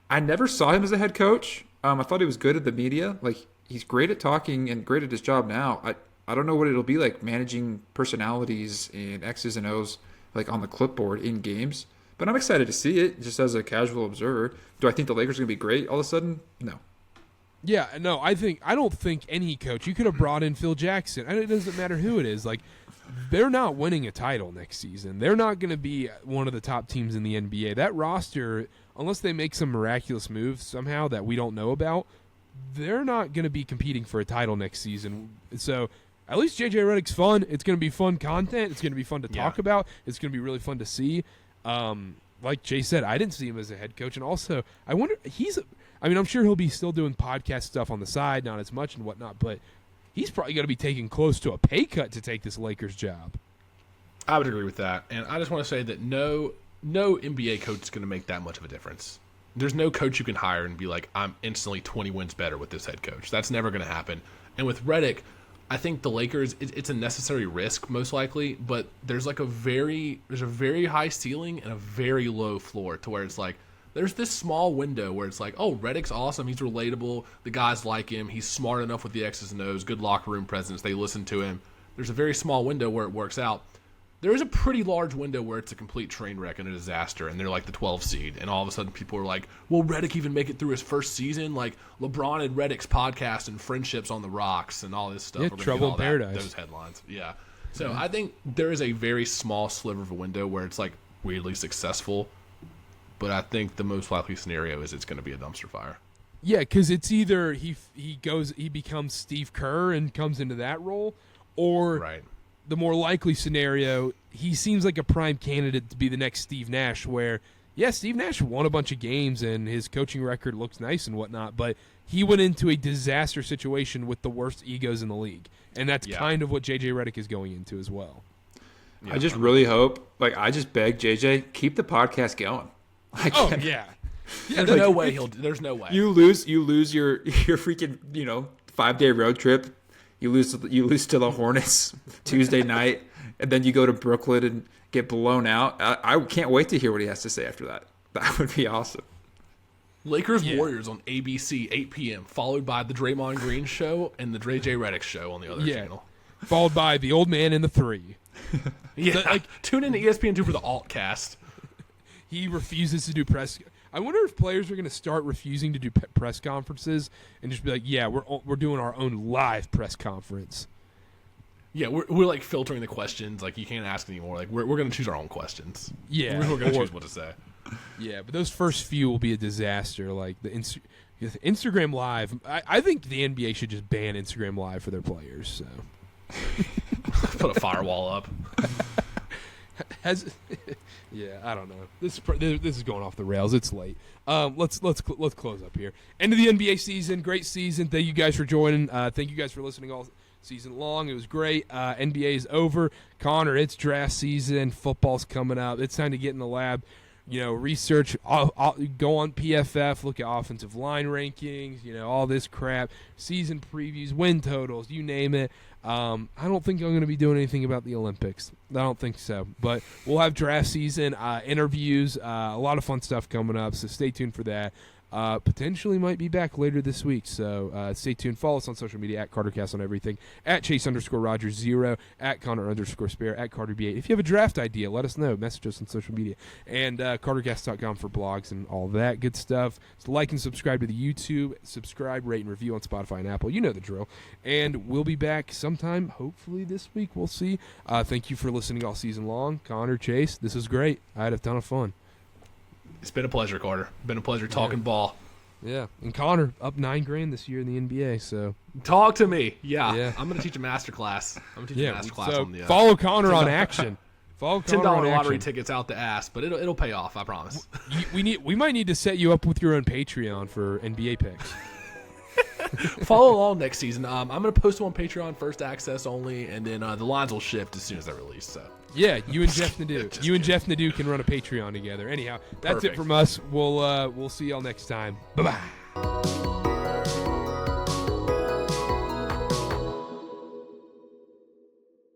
I never saw him as a head coach. I thought he was good at the media. Like he's great at talking and great at his job now. I don't know what it'll be like managing personalities and X's and O's like on the clipboard in games. But I'm excited to see it just as a casual observer. Do I think the Lakers are going to be great all of a sudden? No. Yeah, no, I don't think any coach. You could have brought in Phil Jackson. It doesn't matter who it is. Like, they're not winning a title next season. They're not going to be one of the top teams in the NBA. That roster, unless they make some miraculous moves somehow that we don't know about, they're not going to be competing for a title next season. So at least J.J. Redick's fun. It's going to be fun content. It's going to be fun to talk about. It's going to be really fun to see. Like Jay said, I didn't see him as a head coach. And also, I wonder, I'm sure he'll be still doing podcast stuff on the side, not as much and whatnot, but he's probably going to be taking close to a pay cut to take this Lakers job. I would agree with that. And I just want to say that no NBA coach is going to make that much of a difference. There's no coach you can hire and be like, I'm instantly 20 wins better with this head coach. That's never going to happen. And with Redick, I think the Lakers, it's a necessary risk most likely, but there's a very high ceiling and a very low floor to where it's like, there's this small window where it's like, oh, Redick's awesome. He's relatable. The guys like him. He's smart enough with the X's and O's, good locker room presence. They listen to him. There's a very small window where it works out. There is a pretty large window where it's a complete train wreck and a disaster, and they're like the 12 seed. And all of a sudden people are like, will Redick even make it through his first season? Like LeBron and Redick's podcast and friendships on the rocks and all this stuff. Yeah, Trouble in Paradise. Those headlines. Yeah. So I think there is a very small sliver of a window where it's like weirdly successful. But I think the most likely scenario is it's going to be a dumpster fire. Yeah, because it's either he becomes Steve Kerr and comes into that role, or the more likely scenario, he seems like a prime candidate to be the next Steve Nash, where, yeah, Steve Nash won a bunch of games and his coaching record looks nice and whatnot, but he went into a disaster situation with the worst egos in the league. And that's kind of what J.J. Redick is going into as well. Yeah, I just really hope, I just beg J.J., keep the podcast going. Yeah. There's no way there's no way. You lose your freaking 5-day road trip. You lose to the Hornets Tuesday night, and then you go to Brooklyn and get blown out. I can't wait to hear what he has to say after that. That would be awesome. Lakers Warriors on ABC 8 p.m. followed by the Draymond Green show and the J.J. Redick show on the other channel. Followed by the Old Man and the Three. Tune in to ESPN2 for the alt cast. He refuses to do press. I wonder if players are going to start refusing to do press conferences and just be like, "Yeah, we're doing our own live press conference." Yeah, we're like filtering the questions. Like you can't ask anymore. Like we're going to choose our own questions. Yeah, we're going to choose what to say. Yeah, but those first few will be a disaster. Like the Instagram Live. I think the NBA should just ban Instagram Live for their players. So put a firewall up. Yeah, I don't know. This is going off the rails. It's late. Let's close up here. End of the NBA season. Great season. Thank you guys for joining. Thank you guys for listening all season long. It was great. NBA is over. Connor, it's draft season. Football's coming up. It's time to get in the lab. Research. Go on PFF. Look at offensive line rankings. All this crap. Season previews. Win totals. You name it. I don't think I'm going to be doing anything about the Olympics. I don't think so. But we'll have draft season, interviews, a lot of fun stuff coming up, so stay tuned for that. potentially might be back later this week. So stay tuned. Follow us on social media at CarterCast on everything, at Chase_Rogers0, at Connor_Spare, at CarterB8. If you have a draft idea, let us know. Message us on social media. And CarterCast.com for blogs and all that good stuff. So like and subscribe to the YouTube. Subscribe, rate, and review on Spotify and Apple. You know the drill. And we'll be back sometime, hopefully this week. We'll see. Thank you for listening all season long. Connor, Chase, this is great. I had a ton of fun. It's been a pleasure, Carter. Been a pleasure talking ball. Yeah, and Connor up $9,000 this year in the NBA. So talk to me. Yeah. I'm gonna teach a master class. I'm gonna teach a master class on the. Follow Connor on action. Follow Connor on $10 lottery action. tickets out the ass, but it'll pay off. I promise. We might need to set you up with your own Patreon for NBA picks. Follow along next season. I'm gonna post them on Patreon, first access only, and then the lines will shift as soon as they're released. So. Yeah, you and Jeff Nadeau. Jeff Nadeau can run a Patreon together. Anyhow, that's Perfect. it from us. We'll see y'all next time. Bye-bye.